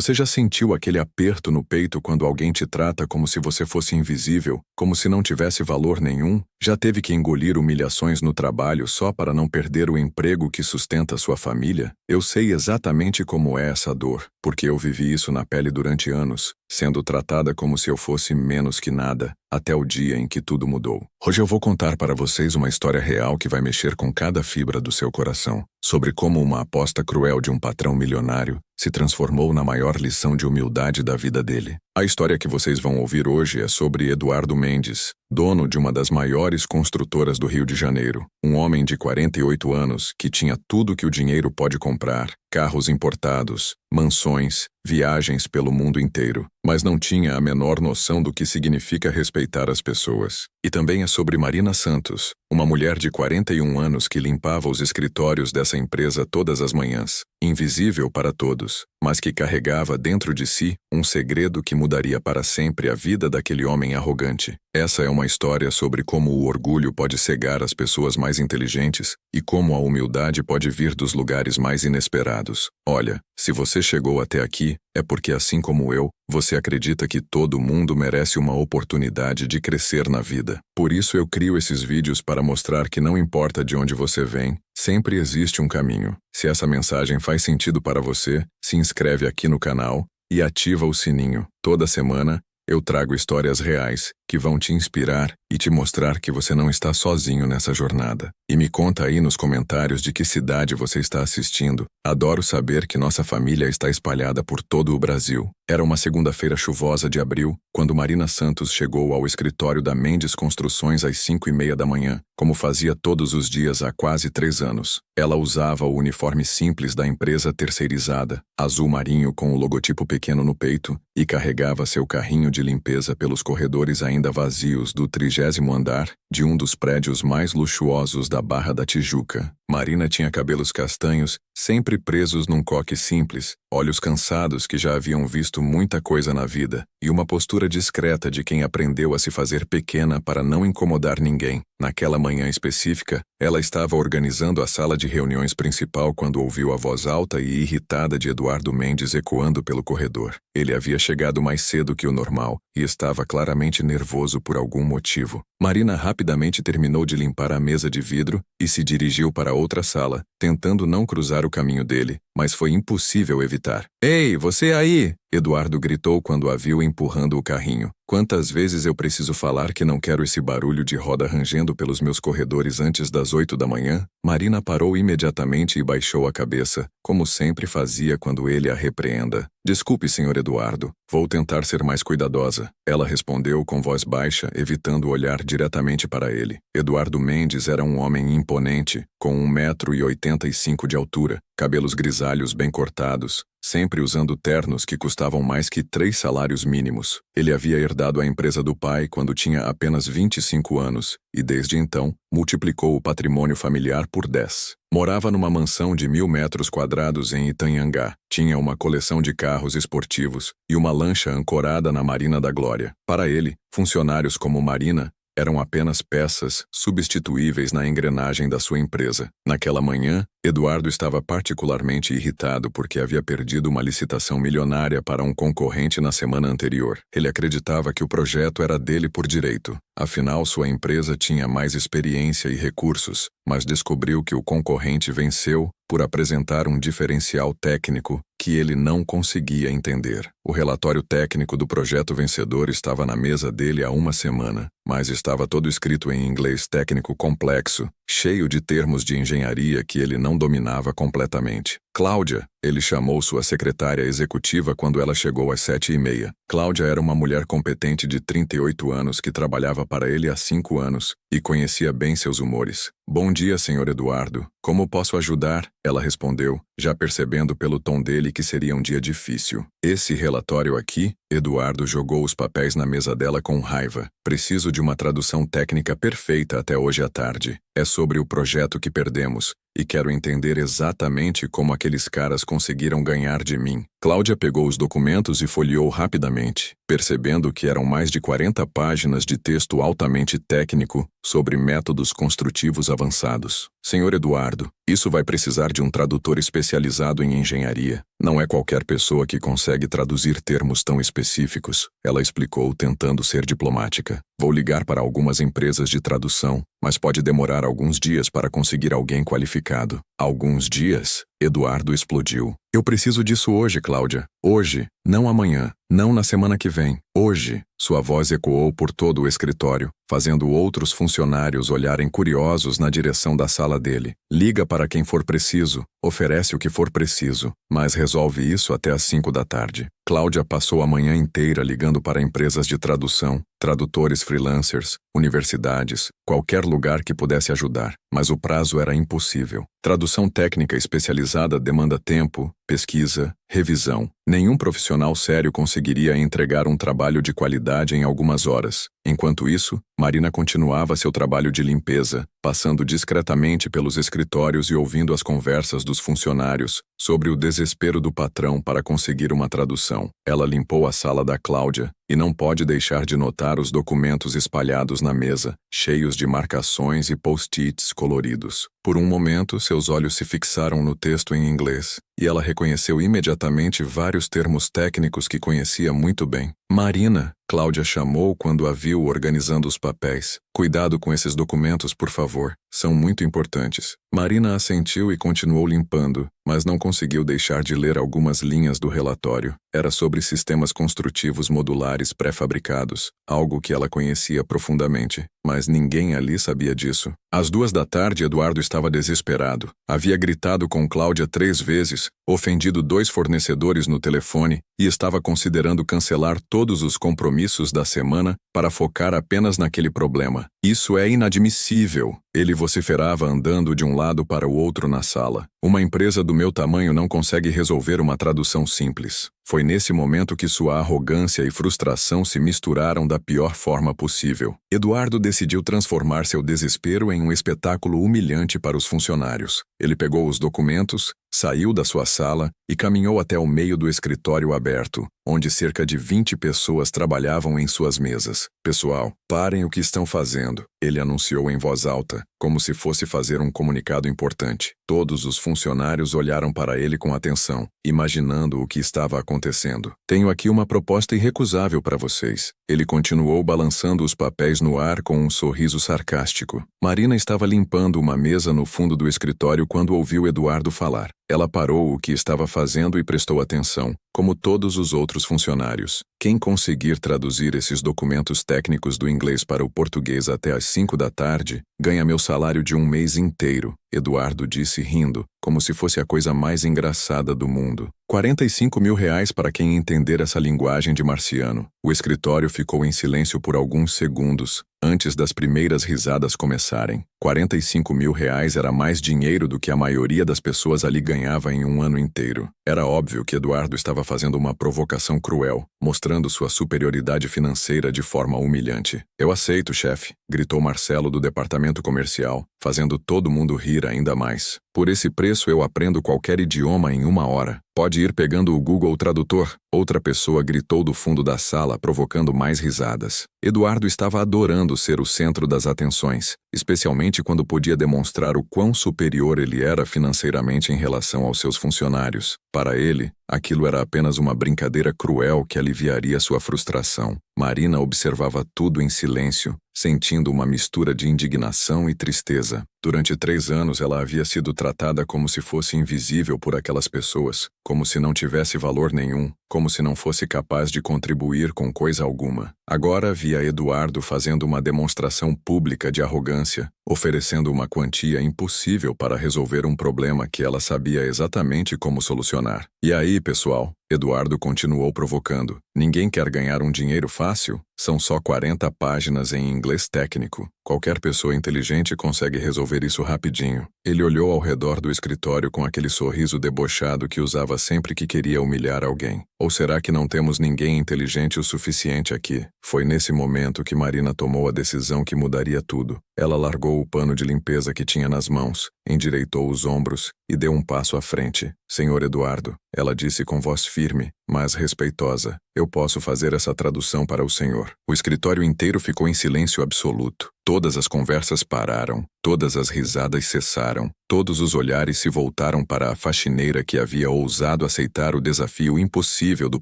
Você já sentiu aquele aperto no peito quando alguém te trata como se você fosse invisível, como se não tivesse valor nenhum? Já teve que engolir humilhações no trabalho só para não perder o emprego que sustenta sua família? Eu sei exatamente como é essa dor, porque eu vivi isso na pele durante anos, sendo tratada como se eu fosse menos que nada, até o dia em que tudo mudou. Hoje eu vou contar para vocês uma história real que vai mexer com cada fibra do seu coração, sobre como uma aposta cruel de um patrão milionário se transformou na maior lição de humildade da vida dele. A história que vocês vão ouvir hoje é sobre Eduardo Mendes, dono de uma das maiores construtoras do Rio de Janeiro. Um homem de 48 anos que tinha tudo que o dinheiro pode comprar: carros importados, mansões, viagens pelo mundo inteiro, mas não tinha a menor noção do que significa respeitar as pessoas. E também é sobre Marina Santos, uma mulher de 41 anos que limpava os escritórios dessa empresa todas as manhãs, invisível para todos, mas que carregava dentro de si um segredo que mudaria para sempre a vida daquele homem arrogante. Essa é uma história sobre como o orgulho pode cegar as pessoas mais inteligentes e como a humildade pode vir dos lugares mais inesperados. Olha, se você chegou até aqui, é porque, assim como eu, você acredita que todo mundo merece uma oportunidade de crescer na vida. Por isso eu crio esses vídeos para mostrar que não importa de onde você vem, sempre existe um caminho. Se essa mensagem faz sentido para você, se inscreve aqui no canal e ativa o sininho. Toda semana eu trago histórias reais que vão te inspirar e te mostrar que você não está sozinho nessa jornada. E me conta aí nos comentários de que cidade você está assistindo. Adoro saber que nossa família está espalhada por todo o Brasil. Era uma segunda-feira chuvosa de abril, quando Marina Santos chegou ao escritório da Mendes Construções às 5:30 da manhã, como fazia todos os dias há quase 3 anos. Ela usava o uniforme simples da empresa terceirizada, azul marinho com o logotipo pequeno no peito, e carregava seu carrinho de limpeza pelos corredores ainda vazios do 30º andar de um dos prédios mais luxuosos da Barra da Tijuca. Marina tinha cabelos castanhos, sempre presos num coque simples, olhos cansados que já haviam visto muita coisa na vida, e uma postura discreta de quem aprendeu a se fazer pequena para não incomodar ninguém. Naquela manhã específica, ela estava organizando a sala de reuniões principal quando ouviu a voz alta e irritada de Eduardo Mendes ecoando pelo corredor. Ele havia chegado mais cedo que o normal e estava claramente nervoso por algum motivo. Marina rapidamente terminou de limpar a mesa de vidro e se dirigiu para outra sala, tentando não cruzar o caminho dele, mas foi impossível evitar. "Ei, você aí!" Eduardo gritou quando a viu empurrando o carrinho. "Quantas vezes eu preciso falar que não quero esse barulho de roda rangendo pelos meus corredores antes das 8 da manhã?" Marina parou imediatamente e baixou a cabeça, como sempre fazia quando ele a repreenda. "Desculpe, Sr. Eduardo, vou tentar ser mais cuidadosa." Ela respondeu com voz baixa, evitando olhar diretamente para ele. Eduardo Mendes era um homem imponente, com 1,85 m de altura, cabelos grisalhos bem cortados, sempre usando ternos que custavam mais que 3 salários mínimos. Ele havia herdado a empresa do pai quando tinha apenas 25 anos e, desde então, multiplicou o patrimônio familiar por 10. Morava numa mansão de 1.000 metros quadrados em Itanhangá. Tinha uma coleção de carros esportivos e uma lancha ancorada na Marina da Glória. Para ele, funcionários como Marina eram apenas peças substituíveis na engrenagem da sua empresa. Naquela manhã, Eduardo estava particularmente irritado porque havia perdido uma licitação milionária para um concorrente na semana anterior. Ele acreditava que o projeto era dele por direito. Afinal, sua empresa tinha mais experiência e recursos, mas descobriu que o concorrente venceu por apresentar um diferencial técnico que ele não conseguia entender. O relatório técnico do projeto vencedor estava na mesa dele há uma semana, mas estava todo escrito em inglês técnico complexo, cheio de termos de engenharia que ele não dominava completamente. Cláudia, ele chamou sua secretária executiva quando ela chegou às 7:30. Cláudia era uma mulher competente de 38 anos que trabalhava para ele há 5 anos e conhecia bem seus humores. "Bom dia, Sr. Eduardo. Como posso ajudar?" Ela respondeu, já percebendo pelo tom dele que seria um dia difícil. "Esse relatório aqui?" Eduardo jogou os papéis na mesa dela com raiva. "Preciso de uma tradução técnica perfeita até hoje à tarde. É sobre o projeto que perdemos, e quero entender exatamente como aqueles caras conseguiram ganhar de mim." Cláudia pegou os documentos e folheou rapidamente, percebendo que eram mais de 40 páginas de texto altamente técnico sobre métodos construtivos avançados. Senhor Eduardo, isso vai precisar de um tradutor especializado em engenharia. Não é qualquer pessoa que consegue traduzir termos tão específicos, ela explicou, tentando ser diplomática. Vou ligar para algumas empresas de tradução, mas pode demorar alguns dias para conseguir alguém qualificado. Alguns dias? Eduardo explodiu. Eu preciso disso hoje, Cláudia. Hoje, não amanhã, não na semana que vem. Hoje. Sua voz ecoou por todo o escritório, fazendo outros funcionários olharem curiosos na direção da sala dele. Liga para quem for preciso, oferece o que for preciso, mas resolve isso até às 5 da tarde. Cláudia passou a manhã inteira ligando para empresas de tradução, tradutores freelancers, universidades, qualquer lugar que pudesse ajudar, mas o prazo era impossível. Tradução técnica especializada demanda tempo, pesquisa, revisão. Nenhum profissional sério conseguiria entregar um trabalho de qualidade em algumas horas. Enquanto isso, Marina continuava seu trabalho de limpeza, passando discretamente pelos escritórios e ouvindo as conversas dos funcionários sobre o desespero do patrão para conseguir uma tradução. Ela limpou a sala da Cláudia e não pode deixar de notar os documentos espalhados na mesa, cheios de marcações e post-its coloridos. Por um momento, seus olhos se fixaram no texto em inglês, e ela reconheceu imediatamente vários termos técnicos que conhecia muito bem. Marina, Cláudia chamou quando a viu organizando os papéis. Cuidado com esses documentos, por favor. São muito importantes. Marina assentiu e continuou limpando, mas não conseguiu deixar de ler algumas linhas do relatório. Era sobre sistemas construtivos modulares pré-fabricados, algo que ela conhecia profundamente, mas ninguém ali sabia disso. Às 2 da tarde, Eduardo estava desesperado. Havia gritado com Cláudia 3 vezes, ofendido 2 fornecedores no telefone e estava considerando cancelar todos os compromissos da semana para focar apenas naquele problema. Isso é inadmissível, ele vociferava andando de um lado para o outro na sala. Uma empresa do meu tamanho não consegue resolver uma tradução simples. Foi nesse momento que sua arrogância e frustração se misturaram da pior forma possível. Eduardo decidiu transformar seu desespero em um espetáculo humilhante para os funcionários. Ele pegou os documentos, saiu da sua sala e caminhou até o meio do escritório aberto, onde cerca de 20 pessoas trabalhavam em suas mesas. Pessoal, parem o que estão fazendo, ele anunciou em voz alta, como se fosse fazer um comunicado importante. Todos os funcionários olharam para ele com atenção, imaginando o que estava acontecendo. Tenho aqui uma proposta irrecusável para vocês. Ele continuou balançando os papéis no ar com um sorriso sarcástico. Marina estava limpando uma mesa no fundo do escritório quando ouviu Eduardo falar. Ela parou o que estava fazendo e prestou atenção, como todos os outros funcionários. Quem conseguir traduzir esses documentos técnicos do inglês para o português até às 5 da tarde, ganha meu salário de um mês inteiro, Eduardo disse rindo, como se fosse a coisa mais engraçada do mundo. 45 mil reais para quem entender essa linguagem de marciano. O escritório ficou em silêncio por alguns segundos, antes das primeiras risadas começarem. 45 mil reais era mais dinheiro do que a maioria das pessoas ali ganhava em um ano inteiro. Era óbvio que Eduardo estava fazendo uma provocação cruel, mostrando sua superioridade financeira de forma humilhante. Eu aceito, chefe, gritou Marcelo do departamento comercial, fazendo todo mundo rir ainda mais. Por esse preço eu aprendo qualquer idioma em 1 hora. Pode ir pegando o Google Tradutor. Outra pessoa gritou do fundo da sala, provocando mais risadas. Eduardo estava adorando ser o centro das atenções, especialmente quando podia demonstrar o quão superior ele era financeiramente em relação aos seus funcionários. Para ele, aquilo era apenas uma brincadeira cruel que aliviaria sua frustração. Marina observava tudo em silêncio, sentindo uma mistura de indignação e tristeza. Durante 3 anos ela havia sido tratada como se fosse invisível por aquelas pessoas, como se não tivesse valor nenhum, como se não fosse capaz de contribuir com coisa alguma. Agora via Eduardo fazendo uma demonstração pública de arrogância, oferecendo uma quantia impossível para resolver um problema que ela sabia exatamente como solucionar. E aí, pessoal? Eduardo continuou provocando. Ninguém quer ganhar um dinheiro fácil? São só 40 páginas em inglês técnico. Qualquer pessoa inteligente consegue resolver isso rapidinho. Ele olhou ao redor do escritório com aquele sorriso debochado que usava sempre que queria humilhar alguém. Ou será que não temos ninguém inteligente o suficiente aqui? Foi nesse momento que Marina tomou a decisão que mudaria tudo. Ela largou pegou o pano de limpeza que tinha nas mãos, endireitou os ombros e deu um passo à frente. Senhor Eduardo, ela disse com voz firme, mas respeitosa, eu posso fazer essa tradução para o senhor. O escritório inteiro ficou em silêncio absoluto. Todas as conversas pararam, todas as risadas cessaram, todos os olhares se voltaram para a faxineira que havia ousado aceitar o desafio impossível do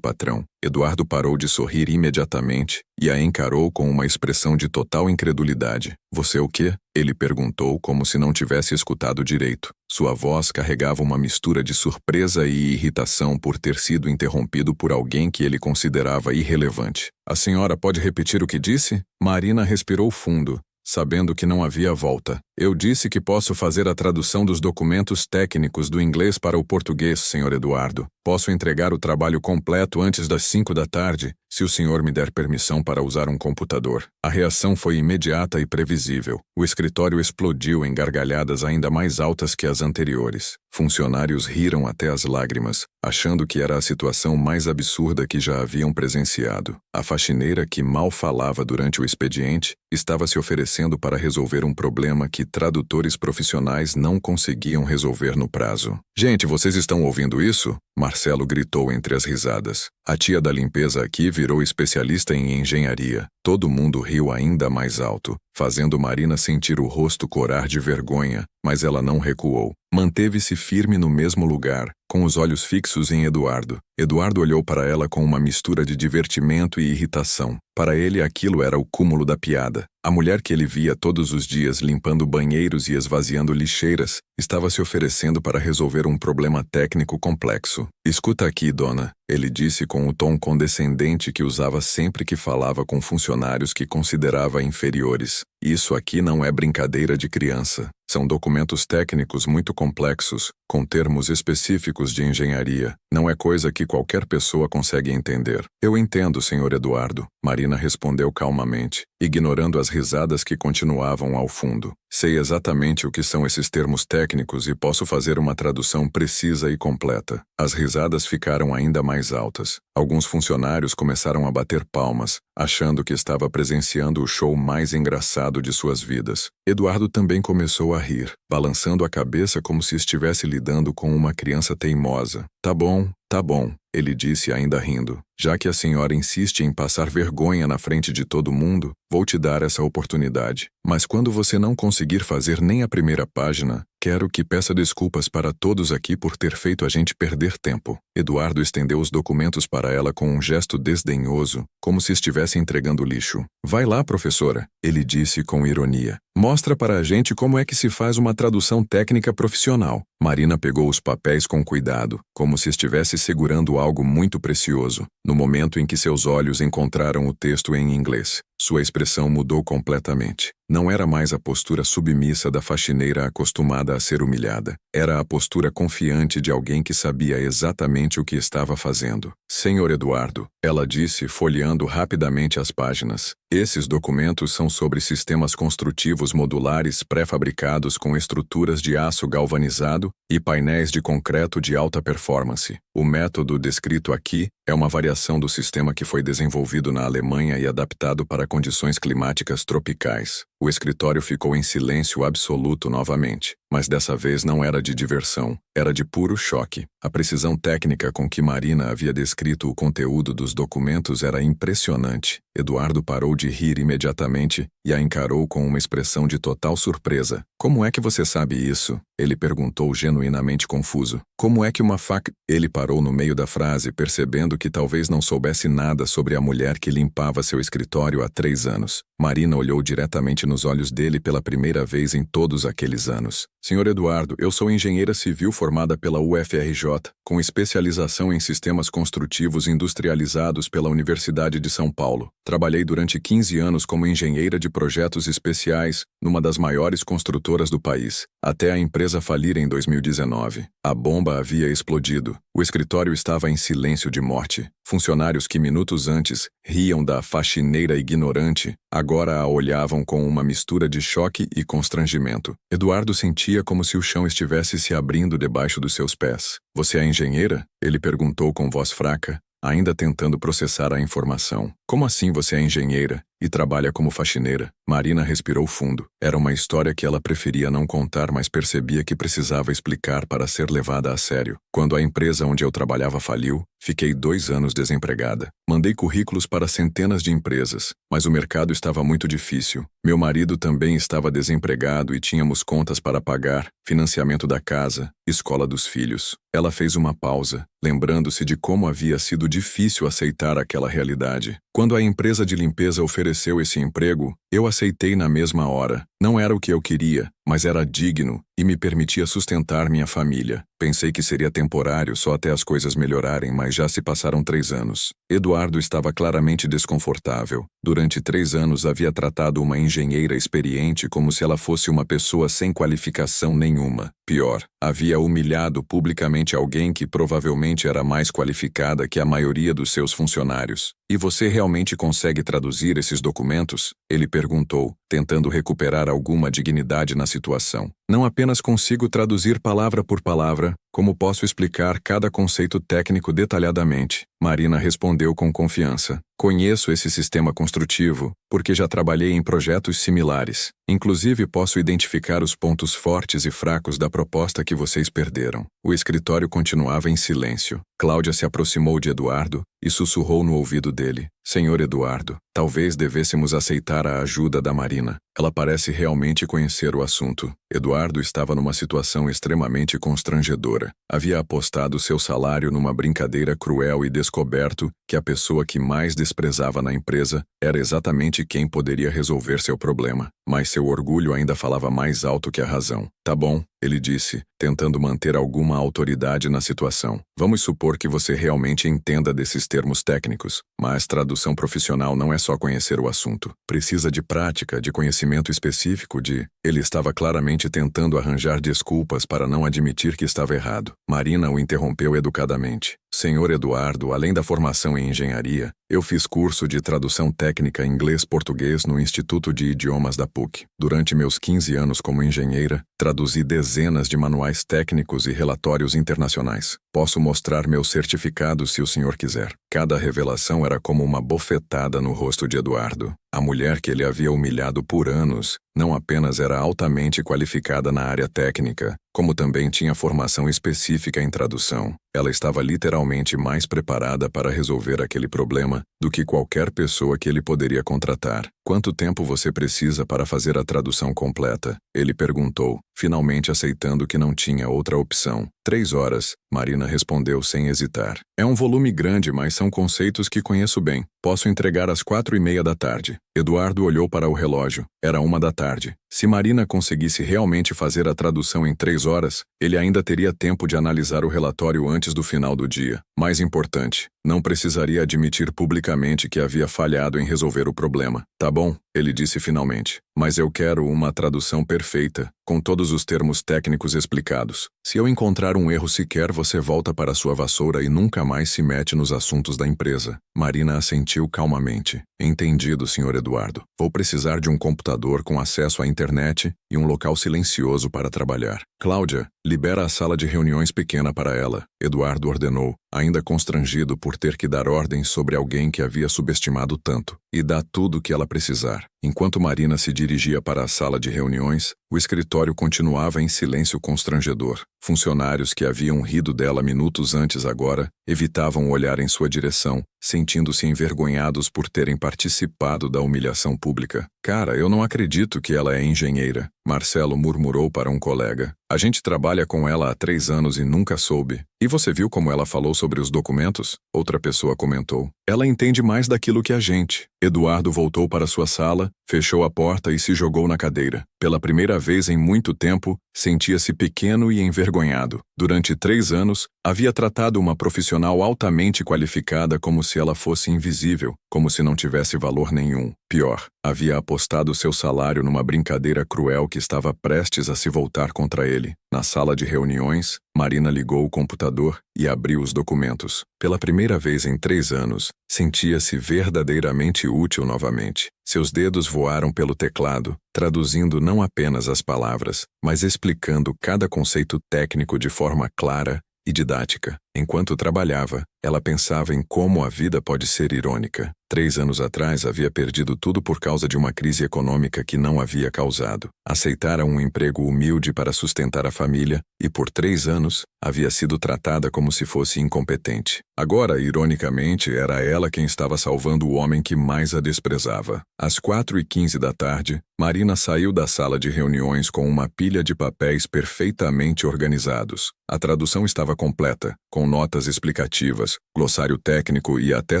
patrão. Eduardo parou de sorrir imediatamente e a encarou com uma expressão de total incredulidade. Você o quê? Ele perguntou como se não tivesse escutado direito. Sua voz carregava uma mistura de surpresa e irritação por ter sido interrompido por alguém que ele considerava irrelevante. A senhora pode repetir o que disse? Marina respirou fundo, sabendo que não havia volta. Eu disse que posso fazer a tradução dos documentos técnicos do inglês para o português, Sr. Eduardo. Posso entregar o trabalho completo antes das 5 da tarde, se o senhor me der permissão para usar um computador. A reação foi imediata e previsível. O escritório explodiu em gargalhadas ainda mais altas que as anteriores. Funcionários riram até as lágrimas, achando que era a situação mais absurda que já haviam presenciado. A faxineira, que mal falava durante o expediente, estava se oferecendo para resolver um problema que tradutores profissionais não conseguiam resolver no prazo. Gente, vocês estão ouvindo isso? Marcelo gritou entre as risadas. A tia da limpeza aqui virou especialista em engenharia. Todo mundo riu ainda mais alto, fazendo Marina sentir o rosto corar de vergonha, mas ela não recuou. Manteve-se firme no mesmo lugar, com os olhos fixos em Eduardo. Eduardo olhou para ela com uma mistura de divertimento e irritação. Para ele, aquilo era o cúmulo da piada. A mulher que ele via todos os dias limpando banheiros e esvaziando lixeiras estava se oferecendo para resolver um problema técnico complexo. Escuta aqui, dona, ele disse com o tom condescendente que usava sempre que falava com funcionários que considerava inferiores. Isso aqui não é brincadeira de criança. São documentos técnicos muito complexos, com termos específicos de engenharia. Não é coisa que qualquer pessoa consegue entender. Eu entendo, Sr. Eduardo, Marina respondeu calmamente, ignorando as risadas que continuavam ao fundo. Sei exatamente o que são esses termos técnicos e posso fazer uma tradução precisa e completa. As risadas ficaram ainda mais altas. Alguns funcionários começaram a bater palmas, achando que estava presenciando o show mais engraçado de suas vidas. Eduardo também começou a rir, balançando a cabeça como se estivesse lidando com uma criança teimosa. Tá bom, ele disse ainda rindo. Já que a senhora insiste em passar vergonha na frente de todo mundo, vou te dar essa oportunidade. Mas quando você não conseguir fazer nem a primeira página, quero que peça desculpas para todos aqui por ter feito a gente perder tempo. Eduardo estendeu os documentos para ela com um gesto desdenhoso, como se estivesse entregando lixo. Vai lá, professora, ele disse com ironia. Mostra para a gente como é que se faz uma tradução técnica profissional. Marina pegou os papéis com cuidado, como se estivesse segurando algo muito precioso. No momento em que seus olhos encontraram o texto em inglês, sua expressão mudou completamente. Não era mais a postura submissa da faxineira acostumada a ser humilhada. Era a postura confiante de alguém que sabia exatamente o que estava fazendo. Senhor Eduardo, ela disse, folheando rapidamente as páginas. Esses documentos são sobre sistemas construtivos modulares pré-fabricados com estruturas de aço galvanizado e painéis de concreto de alta performance. O método descrito aqui é uma variação do sistema que foi desenvolvido na Alemanha e adaptado para condições climáticas tropicais. O escritório ficou em silêncio absoluto novamente, mas dessa vez não era de diversão, era de puro choque. A precisão técnica com que Marina havia descrito o conteúdo dos documentos era impressionante. Eduardo parou de rir imediatamente e a encarou com uma expressão de total surpresa. Como é que você sabe isso? Ele perguntou genuinamente confuso. Como é que uma faca... Ele parou no meio da frase, percebendo que talvez não soubesse nada sobre a mulher que limpava seu escritório há 3 anos. Marina olhou diretamente nos olhos dele pela primeira vez em todos aqueles anos. Senhor Eduardo, eu sou engenheira civil formada pela UFRJ, com especialização em sistemas construtivos industrializados pela Universidade de São Paulo. Trabalhei durante 15 anos como engenheira de projetos especiais numa das maiores construtoras do país, até a empresa falir em 2019. A bomba havia explodido. O escritório estava em silêncio de morte. Funcionários que minutos antes riam da faxineira ignorante, agora a olhavam com uma mistura de choque e constrangimento. Eduardo sentia como se o chão estivesse se abrindo debaixo dos seus pés. Você é engenheira? Ele perguntou com voz fraca, ainda tentando processar a informação. Como assim você é engenheira? e trabalha como faxineira. Marina respirou fundo. Era uma história que ela preferia não contar, mas percebia que precisava explicar para ser levada a sério. Quando a empresa onde eu trabalhava faliu, fiquei 2 anos desempregada. Mandei currículos para centenas de empresas, mas o mercado estava muito difícil. Meu marido também estava desempregado e tínhamos contas para pagar, financiamento da casa, escola dos filhos. Ela fez uma pausa, lembrando-se de como havia sido difícil aceitar aquela realidade. Quando a empresa de limpeza ofereceu esse emprego, eu aceitei na mesma hora. Não era o que eu queria, mas era digno e me permitia sustentar minha família. Pensei que seria temporário só até as coisas melhorarem, mas já se passaram 3 anos. Eduardo estava claramente desconfortável. Durante 3 anos havia tratado uma engenheira experiente como se ela fosse uma pessoa sem qualificação nenhuma. Pior, havia humilhado publicamente alguém que provavelmente era mais qualificada que a maioria dos seus funcionários. E você realmente consegue traduzir esses documentos? Ele perguntou, tentando recuperar alguma dignidade na situação. Não apenas consigo traduzir palavra por palavra, como posso explicar cada conceito técnico detalhadamente. Marina respondeu com confiança. Conheço esse sistema construtivo, porque já trabalhei em projetos similares. Inclusive posso identificar os pontos fortes e fracos da proposta que vocês perderam. O escritório continuava em silêncio. Cláudia se aproximou de Eduardo e sussurrou no ouvido dele. Senhor Eduardo, talvez devêssemos aceitar a ajuda da Marina. Ela parece realmente conhecer o assunto. Eduardo estava numa situação extremamente constrangedora. Havia apostado seu salário numa brincadeira cruel e descoberto que a pessoa que mais desprezava na empresa era exatamente quem poderia resolver seu problema. Mas seu orgulho ainda falava mais alto que a razão. Tá bom, ele disse, tentando manter alguma autoridade na situação. Vamos supor que você realmente entenda desses termos técnicos, mas tradução profissional não é só conhecer o assunto. Precisa de prática, de conhecimento específico, Ele estava claramente tentando arranjar desculpas para não admitir que estava errado. Marina o interrompeu educadamente. Senhor Eduardo, além da formação em engenharia, eu fiz curso de tradução técnica inglês-português no Instituto de Idiomas da PUC. Durante meus 15 anos como engenheira, traduzi dezenas de manuais técnicos e relatórios internacionais. Posso mostrar meus certificados se o senhor quiser. Cada revelação era como uma bofetada no rosto de Eduardo. A mulher que ele havia humilhado por anos não apenas era altamente qualificada na área técnica, como também tinha formação específica em tradução. Ela estava literalmente mais preparada para resolver aquele problema do que qualquer pessoa que ele poderia contratar. Quanto tempo você precisa para fazer a tradução completa? Ele perguntou, finalmente aceitando que não tinha outra opção. 3 horas, Marina respondeu sem hesitar. É um volume grande, mas são conceitos que conheço bem. Posso entregar às 4:30 da tarde. Eduardo olhou para o relógio. Era 1 da tarde. Se Marina conseguisse realmente fazer a tradução em 3 horas, ele ainda teria tempo de analisar o relatório antes do final do dia. Mais importante, não precisaria admitir publicamente que havia falhado em resolver o problema. Tá bom, ele disse finalmente. Mas eu quero uma tradução perfeita, com todos os termos técnicos explicados. Se eu encontrar um erro sequer, você volta para sua vassoura e nunca mais se mete nos assuntos da empresa. Marina assentiu calmamente. Entendido, Sr. Eduardo. Vou precisar de um computador com acesso à internet e um local silencioso para trabalhar. Cláudia, libera a sala de reuniões pequena para ela, Eduardo ordenou, ainda constrangido por ter que dar ordens sobre alguém que havia subestimado tanto, e dá tudo o que ela precisar. Enquanto Marina se dirigia para a sala de reuniões, o escritório continuava em silêncio constrangedor. Funcionários que haviam rido dela minutos antes agora evitavam olhar em sua direção, sentindo-se envergonhados por terem participado da humilhação pública. Cara, eu não acredito que ela é engenheira, Marcelo murmurou para um colega. A gente trabalha com ela há 3 anos e nunca soube. E você viu como ela falou sobre os documentos? Outra pessoa comentou. Ela entende mais daquilo que a gente. Eduardo voltou para sua sala, fechou a porta e se jogou na cadeira. Pela primeira vez em muito tempo, sentia-se pequeno e envergonhado. Durante 3 anos, havia tratado uma profissional altamente qualificada como se ela fosse invisível, como se não tivesse valor nenhum. Pior, havia apostado seu salário numa brincadeira cruel que estava prestes a se voltar contra ele. Na sala de reuniões, Marina ligou o computador e abriu os documentos. Pela primeira vez em 3 anos, sentia-se verdadeiramente útil novamente. Seus dedos voaram pelo teclado, traduzindo não apenas as palavras, mas explicando cada conceito técnico de forma clara e didática. Enquanto trabalhava, ela pensava em como a vida pode ser irônica. 3 anos atrás havia perdido tudo por causa de uma crise econômica que não havia causado. Aceitara um emprego humilde para sustentar a família e, por 3 anos, havia sido tratada como se fosse incompetente. Agora, ironicamente, era ela quem estava salvando o homem que mais a desprezava. Às 4h15 da tarde, Marina saiu da sala de reuniões com uma pilha de papéis perfeitamente organizados. A tradução estava completa, com notas explicativas, glossário técnico e até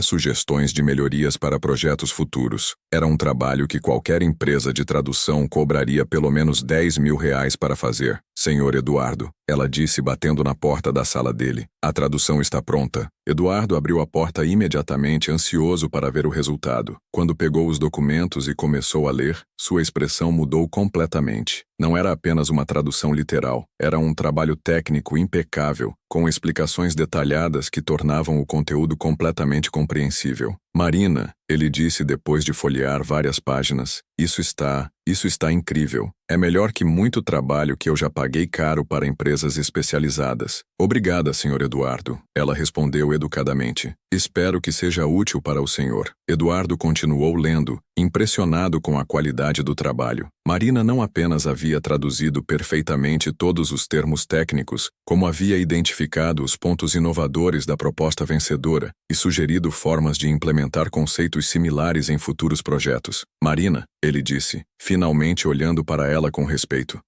sugestões de melhorias para projetos futuros. Era um trabalho que qualquer empresa de tradução cobraria pelo menos R$ 10.000 para fazer. Senhor Eduardo, ela disse batendo na porta da sala dele. A tradução está pronta. Eduardo abriu a porta imediatamente, ansioso para ver o resultado. Quando pegou os documentos e começou a ler, sua expressão mudou completamente. Não era apenas uma tradução literal, era um trabalho técnico impecável, com explicações detalhadas que tornavam o conteúdo completamente compreensível. Marina, ele disse depois de folhear várias páginas, isso está incrível. É melhor que muito trabalho que eu já paguei caro para empresas especializadas. Obrigada, Sr. Eduardo. Ela respondeu educadamente. Espero que seja útil para o senhor. Eduardo continuou lendo, impressionado com a qualidade do trabalho. Marina não apenas havia traduzido perfeitamente todos os termos técnicos, como havia identificado os pontos inovadores da proposta vencedora e sugerido formas de implementar conceitos similares em futuros projetos. Marina, ele disse, finalmente olhando para ela com respeito.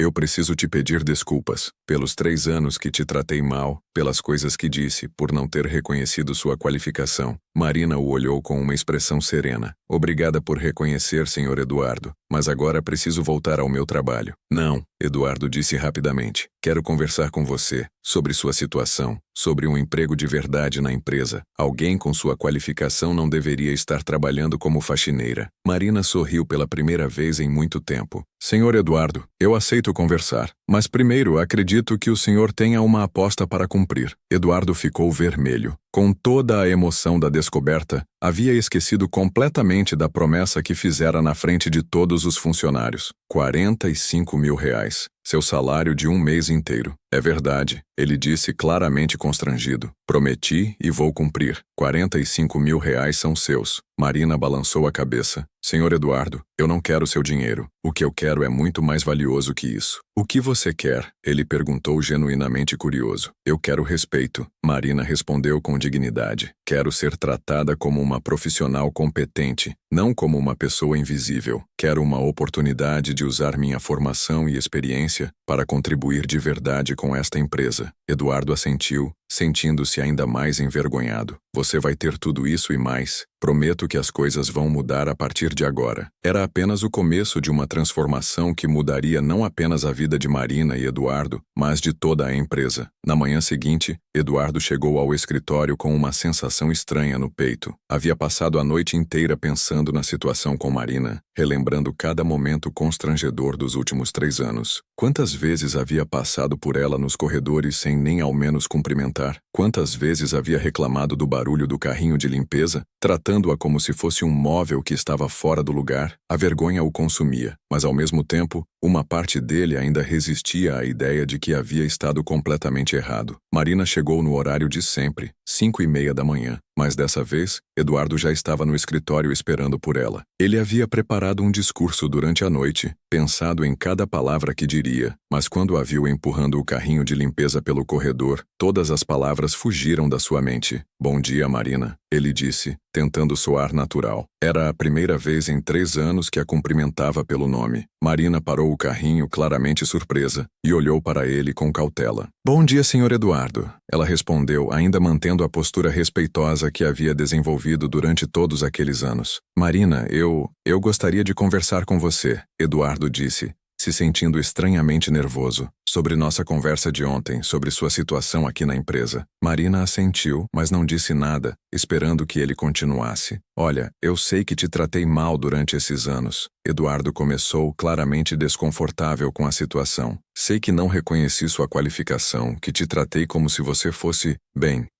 Eu preciso te pedir desculpas pelos 3 anos que te tratei mal, pelas coisas que disse, por não ter reconhecido sua qualificação. Marina o olhou com uma expressão serena. Obrigada por reconhecer, Sr. Eduardo, mas agora preciso voltar ao meu trabalho. Não, Eduardo disse rapidamente. Quero conversar com você sobre sua situação, sobre um emprego de verdade na empresa. Alguém com sua qualificação não deveria estar trabalhando como faxineira. Marina sorriu pela primeira vez em muito tempo. Senhor Eduardo, eu aceito conversar, mas primeiro acredito que o senhor tenha uma aposta para cumprir. Eduardo ficou vermelho. Com toda a emoção da descoberta, havia esquecido completamente da promessa que fizera na frente de todos os funcionários. R$ 45.000. Seu salário de um mês inteiro. É verdade, ele disse claramente constrangido. Prometi e vou cumprir. R$ 45.000 são seus. Marina balançou a cabeça. Senhor Eduardo, eu não quero seu dinheiro. O que eu quero é muito mais valioso que isso. O que você quer? Ele perguntou genuinamente curioso. Eu quero respeito. Marina respondeu com dignidade. Quero ser tratada como uma profissional competente, não como uma pessoa invisível. Quero uma oportunidade de usar minha formação e experiência para contribuir de verdade com esta empresa. Eduardo assentiu, sentindo-se ainda mais envergonhado. Você vai ter tudo isso e mais. Prometo que as coisas vão mudar a partir de agora. Era apenas o começo de uma transformação que mudaria não apenas a vida de Marina e Eduardo, mas de toda a empresa. Na manhã seguinte, Eduardo chegou ao escritório com uma sensação estranha no peito. Havia passado a noite inteira pensando na situação com Marina, relembrando cada momento constrangedor dos últimos 3 anos. Quantas vezes havia passado por ela nos corredores sem nem ao menos cumprimentar? Quantas vezes havia reclamado do barulho do carrinho de limpeza, tratando-a como se fosse um móvel que estava fora do lugar? A vergonha o consumia, mas ao mesmo tempo, uma parte dele ainda resistia à ideia de que havia estado completamente errado. Marina chegou no horário de sempre, 5h30 da manhã, mas dessa vez, Eduardo já estava no escritório esperando por ela. Ele havia preparado um discurso durante a noite, pensado em cada palavra que diria, mas quando a viu empurrando o carrinho de limpeza pelo corredor, todas as palavras fugiram da sua mente. Bom dia, Marina, ele disse, tentando soar natural. Era a primeira vez em 3 anos que a cumprimentava pelo nome. Marina parou o carrinho claramente surpresa e olhou para ele com cautela. Bom dia, Sr. Eduardo. Ela respondeu, ainda mantendo a postura respeitosa que havia desenvolvido durante todos aqueles anos. Marina, eu gostaria de conversar com você, Eduardo disse, se sentindo estranhamente nervoso, sobre nossa conversa de ontem, sobre sua situação aqui na empresa. Marina assentiu, mas não disse nada, esperando que ele continuasse. Olha, eu sei que te tratei mal durante esses anos. Eduardo começou, claramente desconfortável com a situação. Sei que não reconheci sua qualificação, que te tratei como se você fosse,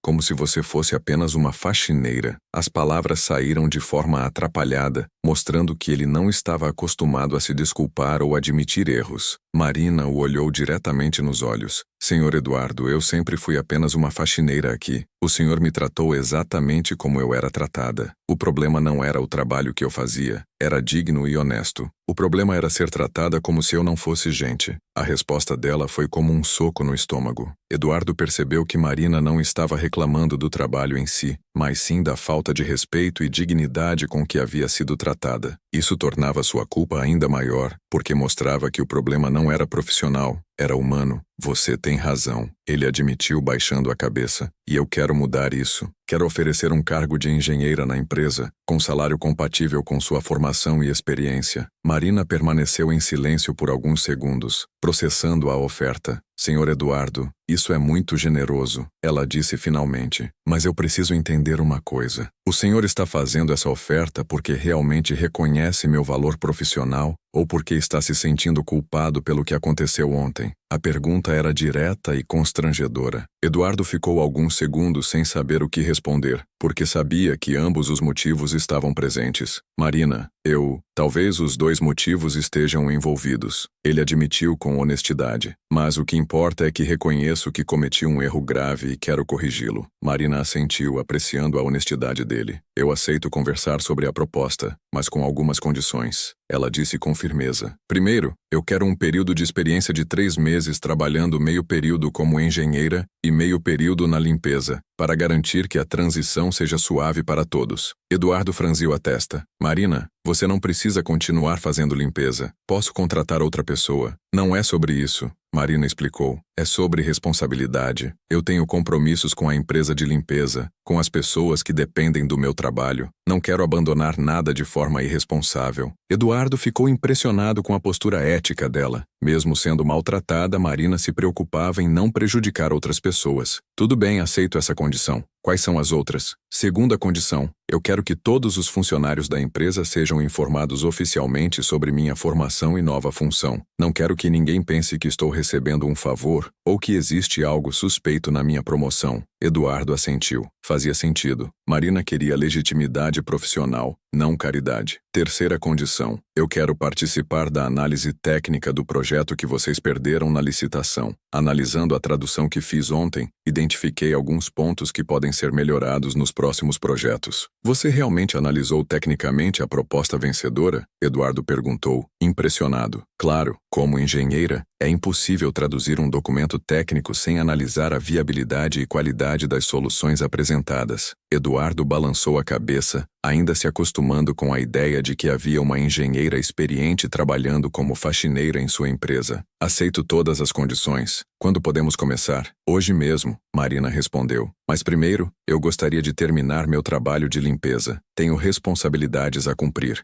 como se você fosse apenas uma faxineira. As palavras saíram de forma atrapalhada, mostrando que ele não estava acostumado a se desculpar ou admitir cometer erros. Marina o olhou diretamente nos olhos. Senhor Eduardo, eu sempre fui apenas uma faxineira aqui. O senhor me tratou exatamente como eu era tratada. O problema não era o trabalho que eu fazia. Era digno e honesto. O problema era ser tratada como se eu não fosse gente. A resposta dela foi como um soco no estômago. Eduardo percebeu que Marina não estava reclamando do trabalho em si, mas sim da falta de respeito e dignidade com que havia sido tratada. Isso tornava sua culpa ainda maior, porque mostrava que o problema não era profissional, era humano. Você tem razão, ele admitiu baixando a cabeça. E eu quero mudar isso. Quero oferecer um cargo de engenheira na empresa, com salário compatível com sua formação e experiência. Marina permaneceu em silêncio por alguns segundos, processando a oferta. Senhor Eduardo, isso é muito generoso, ela disse finalmente. Mas eu preciso entender uma coisa. O senhor está fazendo essa oferta porque realmente reconhece meu valor profissional ou porque está se sentindo culpado pelo que aconteceu ontem? A pergunta era direta e constrangedora. Eduardo ficou alguns segundos sem saber o que responder, porque sabia que ambos os motivos estavam presentes. Marina, talvez os dois motivos estejam envolvidos. Ele admitiu com honestidade. Mas o que importa é que reconheço que cometi um erro grave e quero corrigi-lo. Marina assentiu, apreciando a honestidade dele. Eu aceito conversar sobre a proposta, mas com algumas condições. Ela disse com firmeza. Primeiro, eu quero um período de experiência de 3 meses trabalhando meio período como engenheira e meio período na limpeza, para garantir que a transição seja suave para todos. Eduardo franziu a testa. Marina, você não precisa continuar fazendo limpeza. Posso contratar outra pessoa. Não é sobre isso, Marina explicou. É sobre responsabilidade. Eu tenho compromissos com a empresa de limpeza, com as pessoas que dependem do meu trabalho. Não quero abandonar nada de forma irresponsável. Eduardo ficou impressionado com a postura ética dela. Mesmo sendo maltratada, Marina se preocupava em não prejudicar outras pessoas. Tudo bem, aceito essa condição. Quais são as outras? Segunda condição. Eu quero que todos os funcionários da empresa sejam informados oficialmente sobre minha formação e nova função. Não quero que ninguém pense que estou recebendo um favor ou que existe algo suspeito na minha promoção. Eduardo assentiu. Fazia sentido. Marina queria legitimidade profissional, não caridade. Terceira condição. Eu quero participar da análise técnica do projeto que vocês perderam na licitação. Analisando a tradução que fiz ontem, identifiquei alguns pontos que podem ser melhorados nos próximos projetos. Você realmente analisou tecnicamente a proposta vencedora? Eduardo perguntou, impressionado. Claro, como engenheira, é impossível traduzir um documento técnico sem analisar a viabilidade e qualidade das soluções apresentadas. Eduardo balançou a cabeça, ainda se acostumando com a ideia de que havia uma engenheira experiente trabalhando como faxineira em sua empresa. Aceito todas as condições. Quando podemos começar? Hoje mesmo, Marina respondeu. Mas primeiro, eu gostaria de terminar meu trabalho de limpeza. Tenho responsabilidades a cumprir.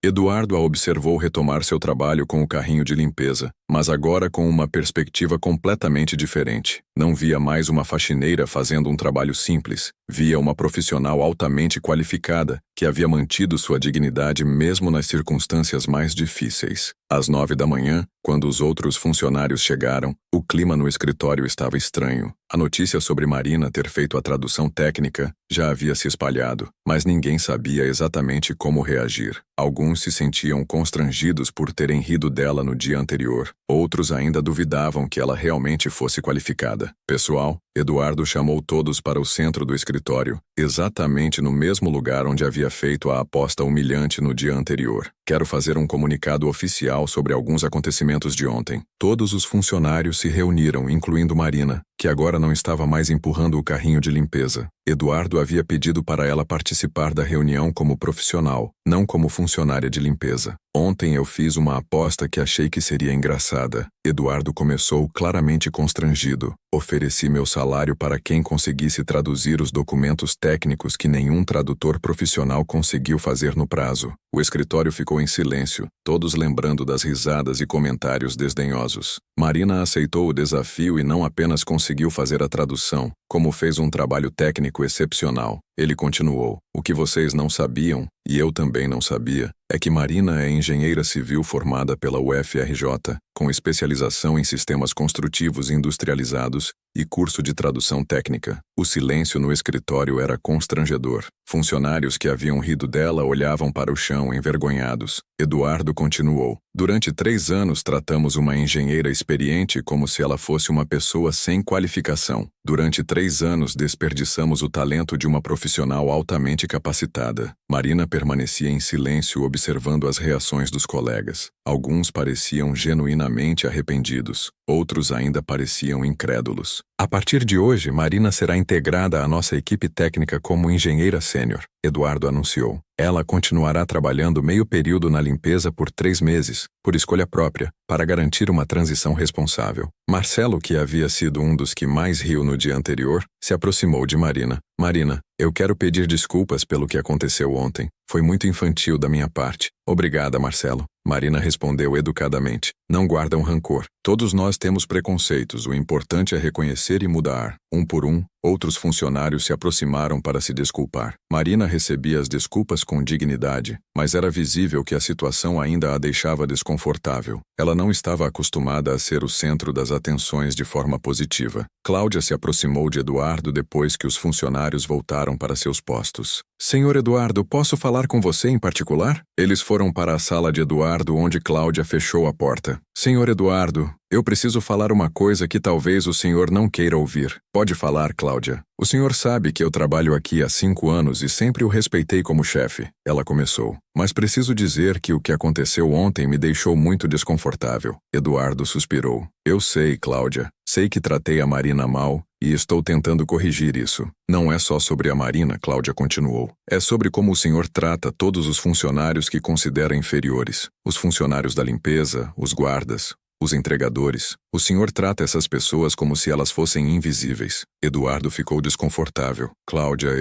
Eduardo a observou retomar seu trabalho com o carrinho de limpeza, mas agora com uma perspectiva completamente diferente. Não via mais uma faxineira fazendo um trabalho simples. Via uma profissional altamente qualificada, que havia mantido sua dignidade mesmo nas circunstâncias mais difíceis. Às 9 da manhã, quando os outros funcionários chegaram, o clima no escritório estava estranho. A notícia sobre Marina ter feito a tradução técnica já havia se espalhado, mas ninguém sabia exatamente como reagir. Alguns se sentiam constrangidos por terem rido dela no dia anterior. Outros ainda duvidavam que ela realmente fosse qualificada. Pessoal, Eduardo chamou todos para o centro do escritório, exatamente no mesmo lugar onde havia feito a aposta humilhante no dia anterior. Quero fazer um comunicado oficial sobre alguns acontecimentos de ontem. Todos os funcionários se reuniram, incluindo Marina, que agora não estava mais empurrando o carrinho de limpeza. Eduardo havia pedido para ela participar da reunião como profissional, não como funcionária de limpeza. Ontem eu fiz uma aposta que achei que seria engraçada. Eduardo começou claramente constrangido. Ofereci meu salário para quem conseguisse traduzir os documentos técnicos que nenhum tradutor profissional conseguiu fazer no prazo. O escritório ficou em silêncio, todos lembrando das risadas e comentários desdenhosos. Marina aceitou o desafio e não apenas conseguiu fazer a tradução, como fez um trabalho técnico excepcional. Ele continuou. O que vocês não sabiam, e eu também não sabia, é que Marina é engenheira civil formada pela UFRJ, com especialização em sistemas construtivos industrializados e curso de tradução técnica. O silêncio no escritório era constrangedor. Funcionários que haviam rido dela olhavam para o chão envergonhados. Eduardo continuou. Durante 3 anos tratamos uma engenheira experiente como se ela fosse uma pessoa sem qualificação. Durante 3 anos desperdiçamos o talento de uma profissional altamente capacitada. Marina permanecia em silêncio observando as reações dos colegas. Alguns pareciam genuinamente arrependidos, outros ainda pareciam incrédulos. A partir de hoje, Marina será integrada à nossa equipe técnica como engenheira sênior, Eduardo anunciou. Ela continuará trabalhando meio período na limpeza por 3 meses, por escolha própria, para garantir uma transição responsável. Marcelo, que havia sido um dos que mais riu no dia anterior, se aproximou de Marina. Marina, eu quero pedir desculpas pelo que aconteceu ontem. Foi muito infantil da minha parte. Obrigada, Marcelo. Marina respondeu educadamente. Não guardam rancor. Todos nós temos preconceitos. O importante é reconhecer e mudar. Um por um, outros funcionários se aproximaram para se desculpar. Marina recebia as desculpas com dignidade, mas era visível que a situação ainda a deixava desconfortável. Ela não estava acostumada a ser o centro das atenções de forma positiva. Cláudia se aproximou de Eduardo depois que os funcionários voltaram para seus postos. Senhor Eduardo, posso falar com você em particular? Eles foram para a sala de Eduardo, onde Cláudia fechou a porta. Senhor Eduardo, eu preciso falar uma coisa que talvez o senhor não queira ouvir. Pode falar, Cláudia. O senhor sabe que eu trabalho aqui há 5 anos e sempre o respeitei como chefe. Ela começou. Mas preciso dizer que o que aconteceu ontem me deixou muito desconfortável. Eduardo suspirou. Eu sei, Cláudia. Sei que tratei a Marina mal e estou tentando corrigir isso. Não é só sobre a Marina, Cláudia continuou. É sobre como o senhor trata todos os funcionários que considera inferiores. Os funcionários da limpeza, os guardas, os entregadores. O senhor trata essas pessoas como se elas fossem invisíveis. Eduardo ficou desconfortável. Cláudia,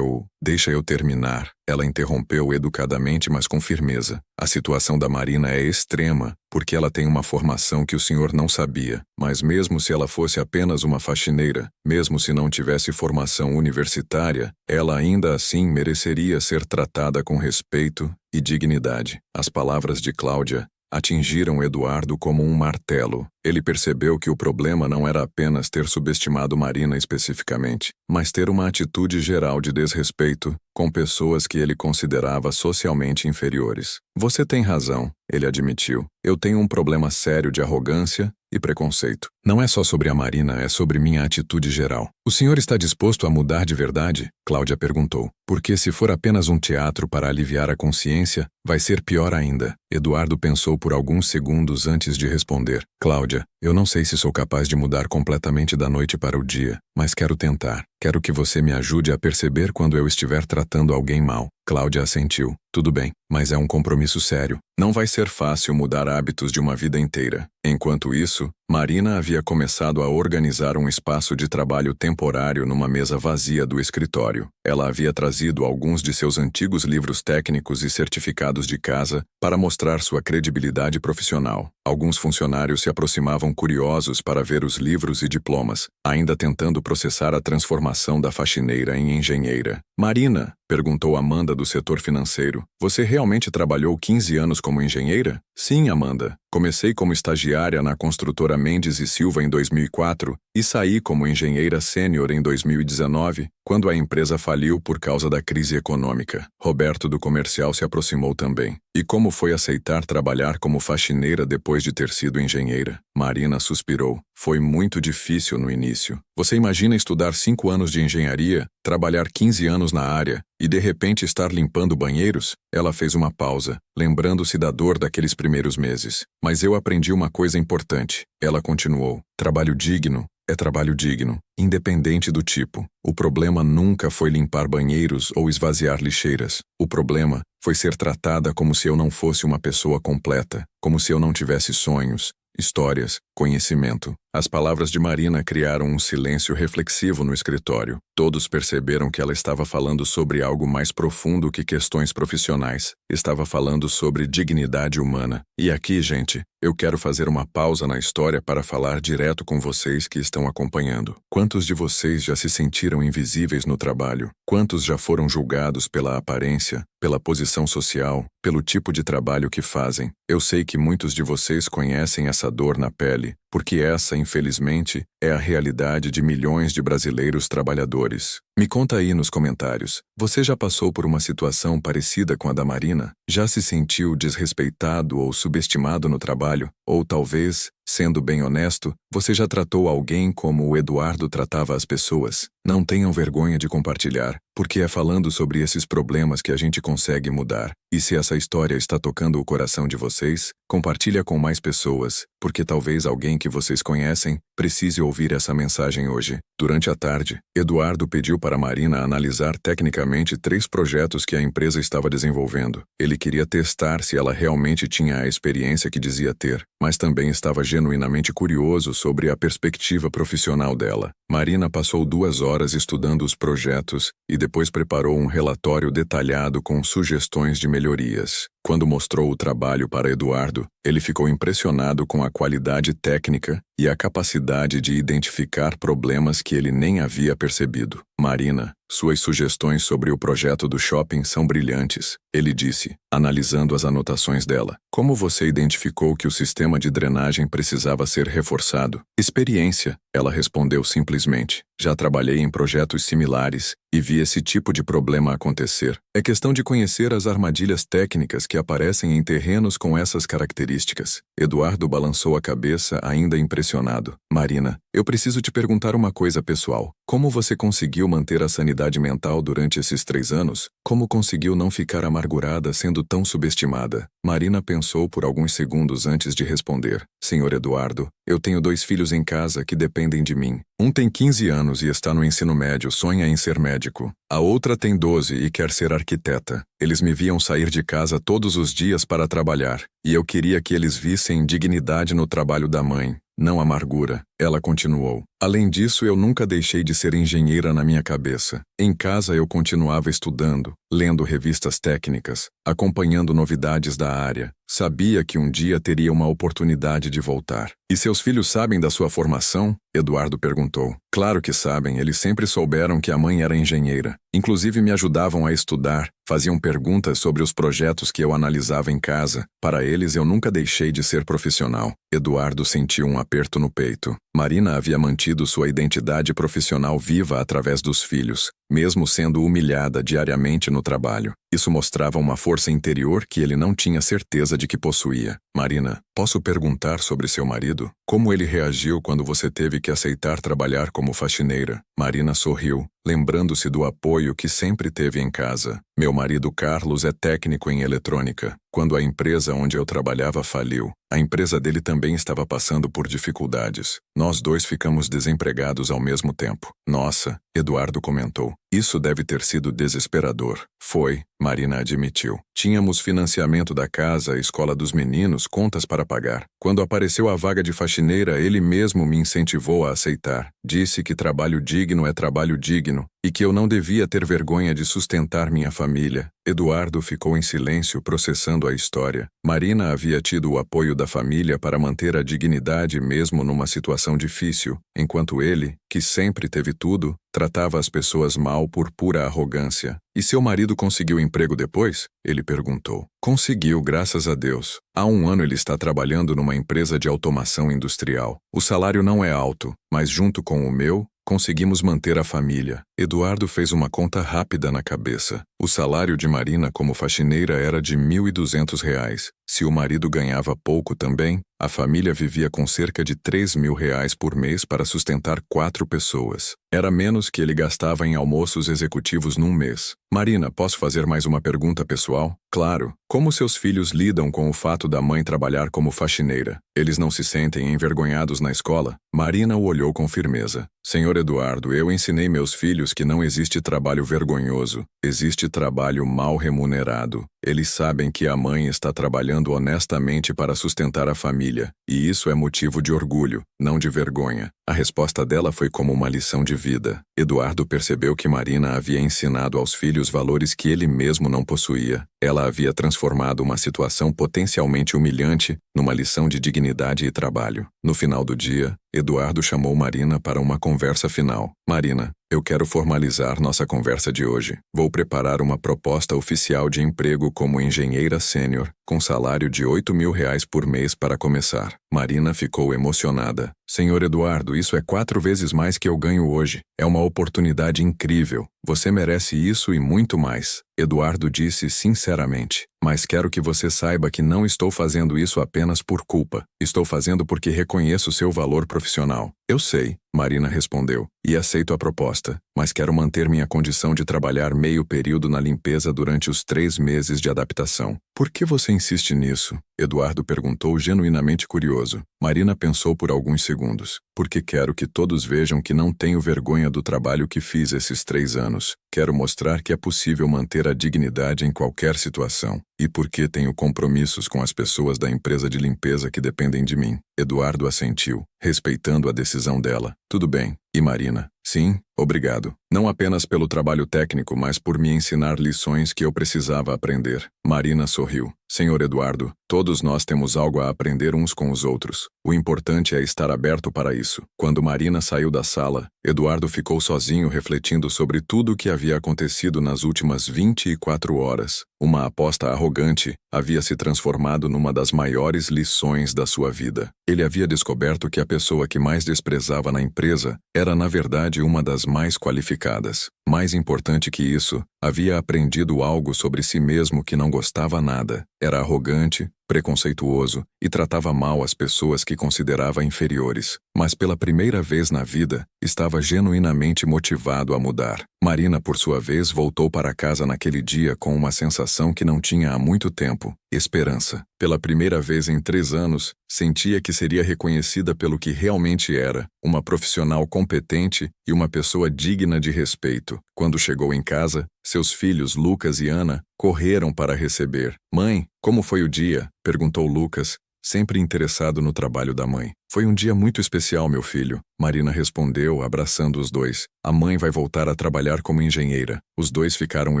Deixa eu terminar. Ela interrompeu educadamente, mas com firmeza. A situação da Marina é extrema, porque ela tem uma formação que o senhor não sabia. Mas mesmo se ela fosse apenas uma faxineira, mesmo se não tivesse formação universitária, ela ainda assim mereceria ser tratada com respeito e dignidade. As palavras de Cláudia atingiram Eduardo como um martelo. Ele percebeu que o problema não era apenas ter subestimado Marina especificamente, mas ter uma atitude geral de desrespeito com pessoas que ele considerava socialmente inferiores. Você tem razão, ele admitiu. Eu tenho um problema sério de arrogância e preconceito. Não é só sobre a Marina, é sobre minha atitude geral. O senhor está disposto a mudar de verdade? Cláudia perguntou. Porque se for apenas um teatro para aliviar a consciência, vai ser pior ainda. Eduardo pensou por alguns segundos antes de responder. Cláudia, eu não sei se sou capaz de mudar completamente da noite para o dia, mas quero tentar. Quero que você me ajude a perceber quando eu estiver tratando alguém mal. Cláudia assentiu. Tudo bem, mas é um compromisso sério. Não vai ser fácil mudar hábitos de uma vida inteira. Enquanto isso, Marina havia começado a organizar um espaço de trabalho temporário numa mesa vazia do escritório. Ela havia trazido alguns de seus antigos livros técnicos e certificados de casa para mostrar sua credibilidade profissional. Alguns funcionários se aproximavam curiosos para ver os livros e diplomas, ainda tentando processar a transformação da faxineira em engenheira. Marina, perguntou Amanda do setor financeiro, você realmente trabalhou 15 anos como engenheira? Sim, Amanda. Comecei como estagiária na construtora Mendes e Silva em 2004 e saí como engenheira sênior em 2019, quando a empresa faliu por causa da crise econômica. Roberto do comercial se aproximou também. E como foi aceitar trabalhar como faxineira depois de ter sido engenheira? Marina suspirou. Foi muito difícil no início. Você imagina estudar 5 anos de engenharia, trabalhar 15 anos na área e de repente estar limpando banheiros? Ela fez uma pausa, lembrando-se da dor daqueles primeiros meses. Mas eu aprendi uma coisa importante. Ela continuou. Trabalho digno é trabalho digno, independente do tipo. O problema nunca foi limpar banheiros ou esvaziar lixeiras. O problema foi ser tratada como se eu não fosse uma pessoa completa, como se eu não tivesse sonhos, histórias, conhecimento. As palavras de Marina criaram um silêncio reflexivo no escritório. Todos perceberam que ela estava falando sobre algo mais profundo que questões profissionais. Estava falando sobre dignidade humana. E aqui, gente, eu quero fazer uma pausa na história para falar direto com vocês que estão acompanhando. Quantos de vocês já se sentiram invisíveis no trabalho? Quantos já foram julgados pela aparência, pela posição social, pelo tipo de trabalho que fazem? Eu sei que muitos de vocês conhecem essa dor na pele, porque essa, infelizmente, é a realidade de milhões de brasileiros trabalhadores. Me conta aí nos comentários, você já passou por uma situação parecida com a da Marina? Já se sentiu desrespeitado ou subestimado no trabalho? Ou talvez, sendo bem honesto, você já tratou alguém como o Eduardo tratava as pessoas? Não tenham vergonha de compartilhar, porque é falando sobre esses problemas que a gente consegue mudar. E se essa história está tocando o coração de vocês, compartilha com mais pessoas, porque talvez alguém que vocês conhecem precise ouvir essa mensagem hoje. Durante a tarde, Eduardo pediu para Marina analisar tecnicamente 3 projetos que a empresa estava desenvolvendo. Ele queria testar se ela realmente tinha a experiência que dizia ter, mas também estava genuinamente curioso sobre a perspectiva profissional dela. Marina passou 2 horas estudando os projetos e depois preparou um relatório detalhado com sugestões de melhorias. Quando mostrou o trabalho para Eduardo, ele ficou impressionado com a qualidade técnica e a capacidade de identificar problemas que ele nem havia percebido. Marina, suas sugestões sobre o projeto do shopping são brilhantes, ele disse, analisando as anotações dela. Como você identificou que o sistema de drenagem precisava ser reforçado? Experiência, ela respondeu simplesmente. Já trabalhei em projetos similares e vi esse tipo de problema acontecer. É questão de conhecer as armadilhas técnicas que aparecem em terrenos com essas características. Eduardo balançou a cabeça, ainda impressionado. Marina, eu preciso te perguntar uma coisa pessoal. Como você conseguiu manter a sanidade mental durante esses 3 anos? Como conseguiu não ficar amargurada sendo tão subestimada? Marina pensou por alguns segundos antes de responder. Senhor Eduardo, eu tenho 2 filhos em casa que dependem de mim. Um tem 15 anos e está no ensino médio, sonha em ser médico. A outra tem 12 e quer ser arquiteta. Eles me viam sair de casa todos os dias para trabalhar, e eu queria que eles vissem dignidade no trabalho da mãe, não amargura. Ela continuou. Além disso, eu nunca deixei de ser engenheira na minha cabeça. Em casa eu continuava estudando, lendo revistas técnicas, acompanhando novidades da área. Sabia que um dia teria uma oportunidade de voltar. E seus filhos sabem da sua formação? Eduardo perguntou. Claro que sabem, eles sempre souberam que a mãe era engenheira. Inclusive me ajudavam a estudar, faziam perguntas sobre os projetos que eu analisava em casa. Para eles eu nunca deixei de ser profissional. Eduardo sentiu um aperto no peito. Marina havia mantido sua identidade profissional viva através dos filhos, mesmo sendo humilhada diariamente no trabalho. Isso mostrava uma força interior que ele não tinha certeza de que possuía. Marina, posso perguntar sobre seu marido? Como ele reagiu quando você teve que aceitar trabalhar como faxineira? Marina sorriu, lembrando-se do apoio que sempre teve em casa. Meu marido Carlos é técnico em eletrônica. Quando a empresa onde eu trabalhava faliu, a empresa dele também estava passando por dificuldades. Nós 2 ficamos desempregados ao mesmo tempo. Nossa, Eduardo comentou. Isso deve ter sido desesperador. Foi, Marina admitiu. Tínhamos financiamento da casa, a escola dos meninos, contas para pagar. Quando apareceu a vaga de faxineira, ele mesmo me incentivou a aceitar. Disse que trabalho digno é trabalho digno e que eu não devia ter vergonha de sustentar minha família. Eduardo ficou em silêncio processando a história. Marina havia tido o apoio da família para manter a dignidade mesmo numa situação difícil, enquanto ele, que sempre teve tudo, tratava as pessoas mal por pura arrogância. E seu marido conseguiu emprego depois? Ele perguntou. Conseguiu, graças a Deus. Há 1 ano ele está trabalhando numa empresa de automação industrial. O salário não é alto, mas junto com o meu, conseguimos manter a família. Eduardo fez uma conta rápida na cabeça. O salário de Marina como faxineira era de R$ 1.200. Se o marido ganhava pouco também, a família vivia com cerca de R$ 3.000 por mês para sustentar 4 pessoas. Era menos que ele gastava em almoços executivos num mês. Marina, posso fazer mais uma pergunta pessoal? Claro. Como seus filhos lidam com o fato da mãe trabalhar como faxineira? Eles não se sentem envergonhados na escola? Marina o olhou com firmeza. Senhor Eduardo, eu ensinei meus filhos que não existe trabalho vergonhoso. Existe trabalho mal remunerado. Eles sabem que a mãe está trabalhando honestamente para sustentar a família, e isso é motivo de orgulho, não de vergonha. A resposta dela foi como uma lição de vida. Eduardo percebeu que Marina havia ensinado aos filhos valores que ele mesmo não possuía. Ela havia transformado uma situação potencialmente humilhante numa lição de dignidade e trabalho. No final do dia, Eduardo chamou Marina para uma conversa final. Marina, eu quero formalizar nossa conversa de hoje. Vou preparar uma proposta oficial de emprego como engenheira sênior, com salário de R$ 8.000 por mês para começar. Marina ficou emocionada. Senhor Eduardo, isso é 4 vezes mais que eu ganho hoje. É uma oportunidade incrível. Você merece isso e muito mais. Eduardo disse sinceramente. Mas quero que você saiba que não estou fazendo isso apenas por culpa. Estou fazendo porque reconheço seu valor profissional. Eu sei, Marina respondeu, e aceito a proposta, mas quero manter minha condição de trabalhar meio período na limpeza durante os 3 meses de adaptação. Por que você insiste nisso? Eduardo perguntou genuinamente curioso. Marina pensou por alguns segundos. Porque quero que todos vejam que não tenho vergonha do trabalho que fiz esses 3 anos. Quero mostrar que é possível manter a dignidade em qualquer situação. E porque tenho compromissos com as pessoas da empresa de limpeza que dependem de mim. Eduardo assentiu, respeitando a decisão dela. Tudo bem. E Marina? Sim, obrigado. Não apenas pelo trabalho técnico, mas por me ensinar lições que eu precisava aprender. Marina sorriu. Senhor Eduardo, todos nós temos algo a aprender uns com os outros. O importante é estar aberto para isso. Quando Marina saiu da sala, Eduardo ficou sozinho refletindo sobre tudo o que havia acontecido nas últimas 24 horas. Uma aposta arrogante havia se transformado numa das maiores lições da sua vida. Ele havia descoberto que a pessoa que mais desprezava na empresa era, na verdade, uma das mais qualificadas. Mais importante que isso, havia aprendido algo sobre si mesmo que não gostava nada. Era arrogante, preconceituoso e tratava mal as pessoas que considerava inferiores. Mas pela primeira vez na vida, estava genuinamente motivado a mudar. Marina, por sua vez, voltou para casa naquele dia com uma sensação que não tinha há muito tempo: esperança. Pela primeira vez em 3 anos, sentia que seria reconhecida pelo que realmente era, uma profissional competente e uma pessoa digna de respeito. Quando chegou em casa, seus filhos Lucas e Ana correram para receber. Mãe, como foi o dia? Perguntou Lucas, sempre interessado no trabalho da mãe. Foi um dia muito especial, meu filho. Marina respondeu, abraçando os dois. A mãe vai voltar a trabalhar como engenheira. Os dois ficaram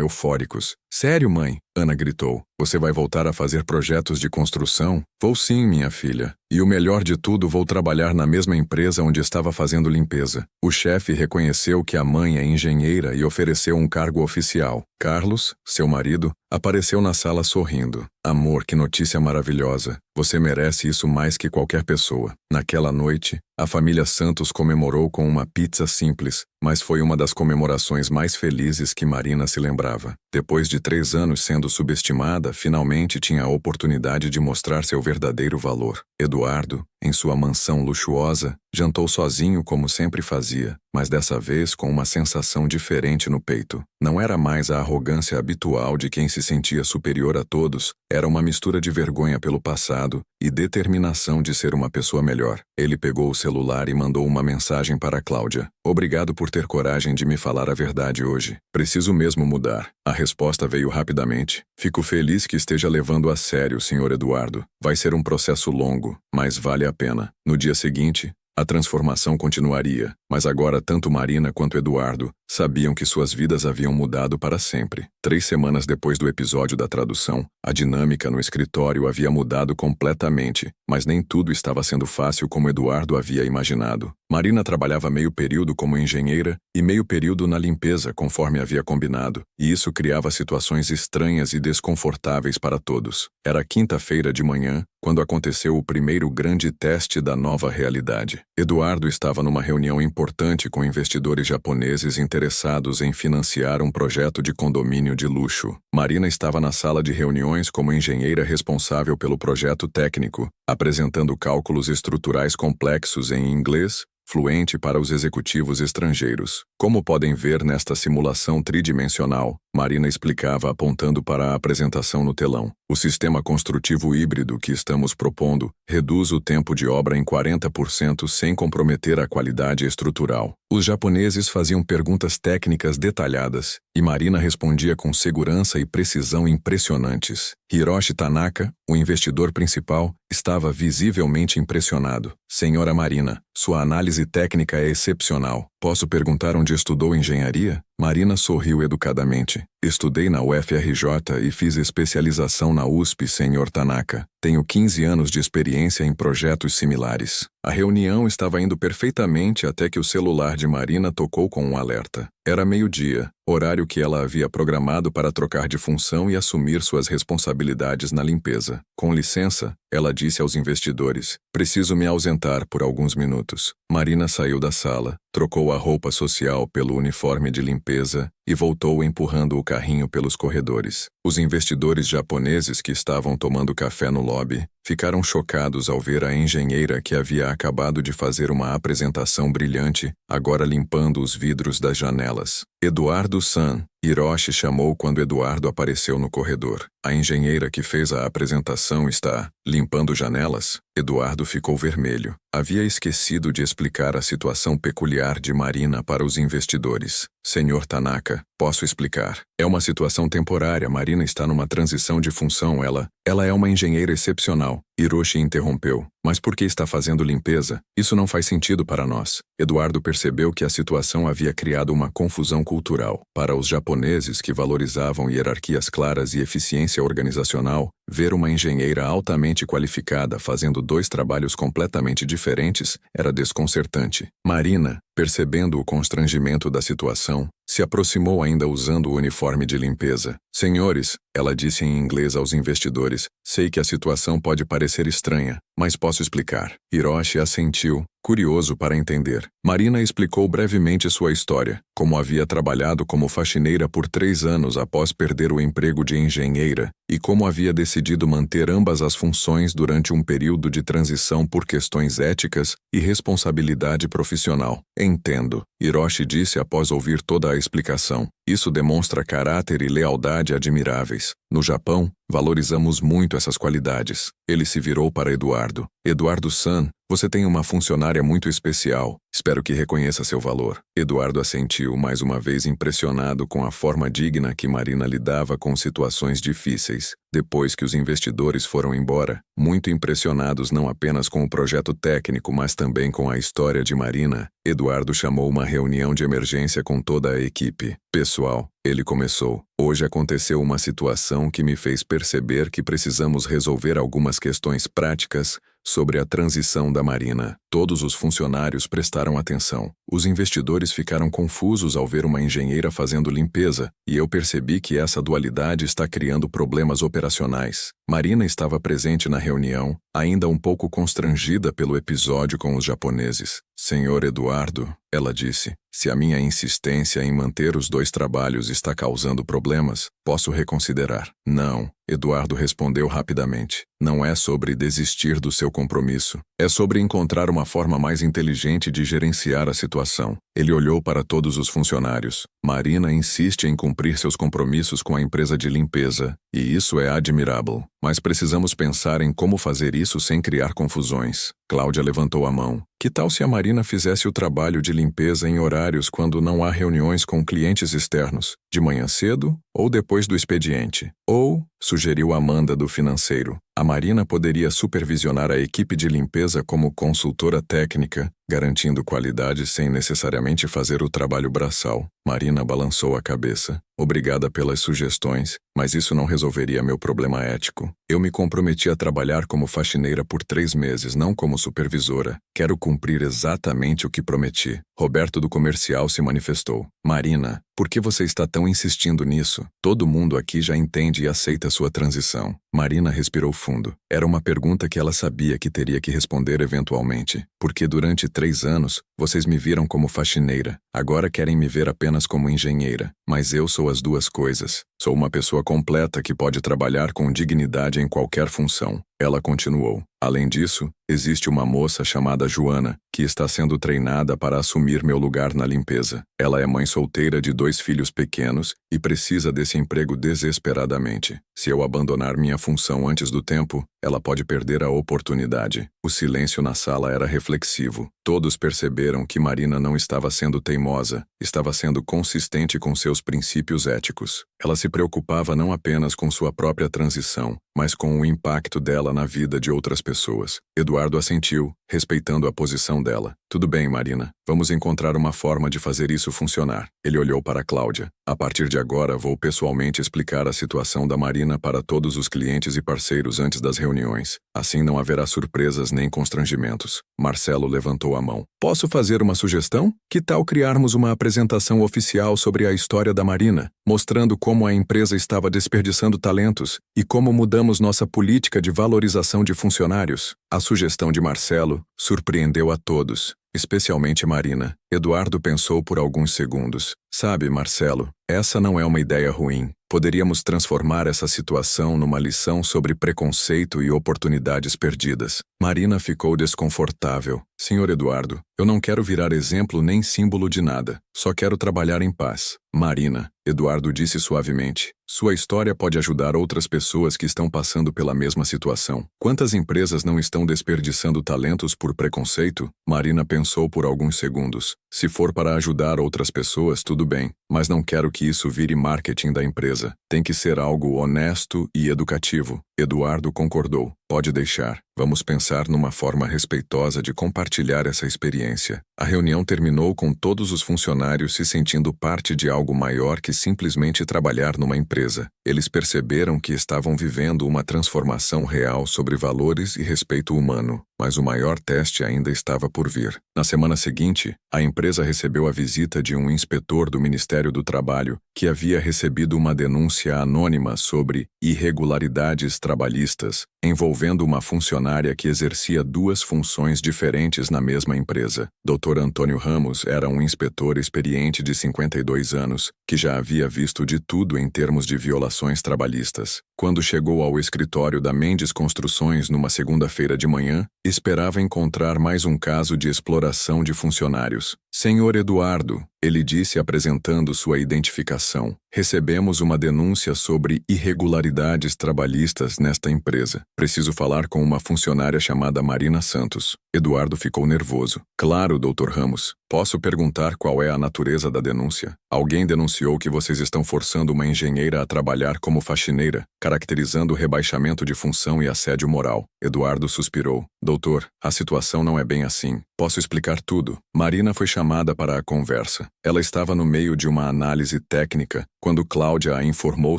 eufóricos. Sério, mãe? Ana gritou. Você vai voltar a fazer projetos de construção? Vou sim, minha filha. E o melhor de tudo, vou trabalhar na mesma empresa onde estava fazendo limpeza. O chefe reconheceu que a mãe é engenheira e ofereceu um cargo oficial. Carlos, seu marido, apareceu na sala sorrindo. Amor, que notícia maravilhosa. Você merece isso mais que qualquer pessoa. Naquela noite, a família Santos comemorou com uma pizza simples, mas foi uma das comemorações mais felizes que Marina se lembrava. Depois de 3 anos sendo subestimada, finalmente tinha a oportunidade de mostrar seu verdadeiro valor. Eduardo, em sua mansão luxuosa, jantou sozinho como sempre fazia, mas dessa vez com uma sensação diferente no peito. Não era mais a arrogância habitual de quem se sentia superior a todos, era uma mistura de vergonha pelo passado e determinação de ser uma pessoa melhor. Ele pegou o celular e mandou uma mensagem para Cláudia. Obrigado por ter coragem de me falar a verdade hoje. Preciso mesmo mudar. A resposta veio rapidamente. Fico feliz que esteja levando a sério, Sr. Eduardo. Vai ser um processo longo, mas vale a pena. No dia seguinte, a transformação continuaria, mas agora tanto Marina quanto Eduardo sabiam que suas vidas haviam mudado para sempre. 3 semanas depois do episódio da tradução, a dinâmica no escritório havia mudado completamente, mas nem tudo estava sendo fácil como Eduardo havia imaginado. Marina trabalhava meio período como engenheira e meio período na limpeza, conforme havia combinado, e isso criava situações estranhas e desconfortáveis para todos. Era quinta-feira de manhã, quando aconteceu o primeiro grande teste da nova realidade. Eduardo estava numa reunião importante com investidores japoneses interessados em financiar um projeto de condomínio de luxo. Marina estava na sala de reuniões como engenheira responsável pelo projeto técnico, apresentando cálculos estruturais complexos em inglês, fluente para os executivos estrangeiros. Como podem ver nesta simulação tridimensional, Marina explicava apontando para a apresentação no telão. O sistema construtivo híbrido que estamos propondo reduz o tempo de obra em 40% sem comprometer a qualidade estrutural. Os japoneses faziam perguntas técnicas detalhadas e Marina respondia com segurança e precisão impressionantes. Hiroshi Tanaka, o investidor principal, estava visivelmente impressionado. Senhora Marina, sua análise técnica é excepcional. Posso perguntar onde estudou engenharia? Marina sorriu educadamente. Estudei na UFRJ e fiz especialização na USP, Sr. Tanaka. Tenho 15 anos de experiência em projetos similares. A reunião estava indo perfeitamente até que o celular de Marina tocou com um alerta. Era meio-dia, horário que ela havia programado para trocar de função e assumir suas responsabilidades na limpeza. Com licença, ela disse aos investidores, preciso me ausentar por alguns minutos. Marina saiu da sala, trocou a roupa social pelo uniforme de limpeza e voltou empurrando o carrinho pelos corredores. Os investidores japoneses que estavam tomando café no lobby ficaram chocados ao ver a engenheira que havia acabado de fazer uma apresentação brilhante, agora limpando os vidros das janelas. Eduardo-san, Hiroshi chamou quando Eduardo apareceu no corredor. A engenheira que fez a apresentação está limpando janelas? Eduardo ficou vermelho. Havia esquecido de explicar a situação peculiar de Marina para os investidores. Senhor Tanaka, posso explicar. É uma situação temporária. Marina está numa transição de função. Ela é uma engenheira excepcional. Hiroshi interrompeu. Mas por que está fazendo limpeza? Isso não faz sentido para nós. Eduardo percebeu que a situação havia criado uma confusão cultural. Para os japoneses que valorizavam hierarquias claras e eficiência organizacional, ver uma engenheira altamente qualificada fazendo dois trabalhos completamente diferentes era desconcertante. Marina, percebendo o constrangimento da situação, se aproximou ainda usando o uniforme de limpeza. Senhores, ela disse em inglês aos investidores, sei que a situação pode parecer estranha, mas posso explicar. Hiroshi assentiu, curioso para entender. Marina explicou brevemente sua história, como havia trabalhado como faxineira por 3 anos após perder o emprego de engenheira, e como havia decidido manter ambas as funções durante um período de transição por questões éticas e responsabilidade profissional. Entendo, Hiroshi disse após ouvir toda a explicação. Isso demonstra caráter e lealdade admiráveis. No Japão, valorizamos muito essas qualidades. Ele se virou para Eduardo. Eduardo-san, você tem uma funcionária muito especial. Espero que reconheça seu valor. Eduardo assentiu, mais uma vez impressionado com a forma digna que Marina lidava com situações difíceis. Depois que os investidores foram embora, muito impressionados não apenas com o projeto técnico, mas também com a história de Marina, Eduardo chamou uma reunião de emergência com toda a equipe. Pessoal, ele começou. Hoje aconteceu uma situação que me fez perceber que precisamos resolver algumas questões práticas sobre a transição da Marina. Todos os funcionários prestaram atenção. Os investidores ficaram confusos ao ver uma engenheira fazendo limpeza, e eu percebi que essa dualidade está criando problemas operacionais. Marina estava presente na reunião, ainda um pouco constrangida pelo episódio com os japoneses. Senhor Eduardo, ela disse, se a minha insistência em manter os dois trabalhos está causando problemas, posso reconsiderar. Não, Eduardo respondeu rapidamente. Não é sobre desistir do seu compromisso. É sobre encontrar uma forma mais inteligente de gerenciar a situação. Ele olhou para todos os funcionários. Marina insiste em cumprir seus compromissos com a empresa de limpeza, e isso é admirável. Mas precisamos pensar em como fazer isso sem criar confusões. Cláudia levantou a mão. Que tal se a Marina fizesse o trabalho de limpeza em horários quando não há reuniões com clientes externos, de manhã cedo ou depois do expediente? Ou, sugeriu Amanda do financeiro, a Marina poderia supervisionar a equipe de limpeza como consultora técnica, garantindo qualidade sem necessariamente fazer o trabalho braçal. Marina balançou a cabeça. Obrigada pelas sugestões, mas isso não resolveria meu problema ético. Eu me comprometi a trabalhar como faxineira por 3 meses, não como supervisora. Quero cumprir exatamente o que prometi. Roberto do comercial se manifestou. Marina, por que você está tão insistindo nisso? Todo mundo aqui já entende e aceita sua transição. Marina respirou fundo. Era uma pergunta que ela sabia que teria que responder eventualmente. Porque durante 3 anos, vocês me viram como faxineira. Agora querem me ver apenas como engenheira. Mas eu sou as duas coisas. Sou uma pessoa completa que pode trabalhar com dignidade em qualquer função. Ela continuou. Além disso, existe uma moça chamada Joana, que está sendo treinada para assumir meu lugar na limpeza. Ela é mãe solteira de 2 filhos pequenos e precisa desse emprego desesperadamente. Se eu abandonar minha função antes do tempo, ela pode perder a oportunidade. O silêncio na sala era reflexivo. Todos perceberam que Marina não estava sendo teimosa, estava sendo consistente com seus princípios éticos. Ela se preocupava não apenas com sua própria transição, mas com o impacto dela na vida de outras pessoas. Eduardo assentiu, respeitando a posição dela. Tudo bem, Marina. Vamos encontrar uma forma de fazer isso funcionar. Ele olhou para Cláudia. A partir de agora, vou pessoalmente explicar a situação da Marina para todos os clientes e parceiros antes das reuniões. Assim não haverá surpresas nem constrangimentos. Marcelo levantou a mão. Posso fazer uma sugestão? Que tal criarmos uma apresentação oficial sobre a história da Marina, mostrando como a empresa estava desperdiçando talentos e como mudamos nossa política de valorização de funcionários? A sugestão de Marcelo surpreendeu a todos, especialmente Marina. Eduardo pensou por alguns segundos. Sabe, Marcelo, essa não é uma ideia ruim. Poderíamos transformar essa situação numa lição sobre preconceito e oportunidades perdidas. Marina ficou desconfortável. Senhor Eduardo, eu não quero virar exemplo nem símbolo de nada. Só quero trabalhar em paz. Marina, Eduardo disse suavemente, sua história pode ajudar outras pessoas que estão passando pela mesma situação. Quantas empresas não estão desperdiçando talentos por preconceito? Marina pensou por alguns segundos. Se for para ajudar outras pessoas, tudo bem, mas não quero que isso vire marketing da empresa. Tem que ser algo honesto e educativo. Eduardo concordou. Pode deixar. Vamos pensar numa forma respeitosa de compartilhar essa experiência. A reunião terminou com todos os funcionários se sentindo parte de algo maior que simplesmente trabalhar numa empresa. Eles perceberam que estavam vivendo uma transformação real sobre valores e respeito humano. Mas o maior teste ainda estava por vir. Na semana seguinte, a empresa recebeu a visita de um inspetor do Ministério do Trabalho que havia recebido uma denúncia anônima sobre irregularidades trabalhistas, envolvendo uma funcionária que exercia duas funções diferentes na mesma empresa. Dr. Antônio Ramos era um inspetor experiente de 52 anos, que já havia visto de tudo em termos de violações trabalhistas. Quando chegou ao escritório da Mendes Construções numa segunda-feira de manhã, esperava encontrar mais um caso de exploração de funcionários. Senhor Eduardo, ele disse apresentando sua identificação, recebemos uma denúncia sobre irregularidades trabalhistas nesta empresa. Preciso falar com uma funcionária chamada Marina Santos. Eduardo ficou nervoso. Claro, Dr. Ramos. Posso perguntar qual é a natureza da denúncia? Alguém denunciou que vocês estão forçando uma engenheira a trabalhar como faxineira, caracterizando rebaixamento de função e assédio moral. Eduardo suspirou. Doutor, a situação não é bem assim. Posso explicar tudo. Marina foi chamada para a conversa. Ela estava no meio de uma análise técnica quando Cláudia a informou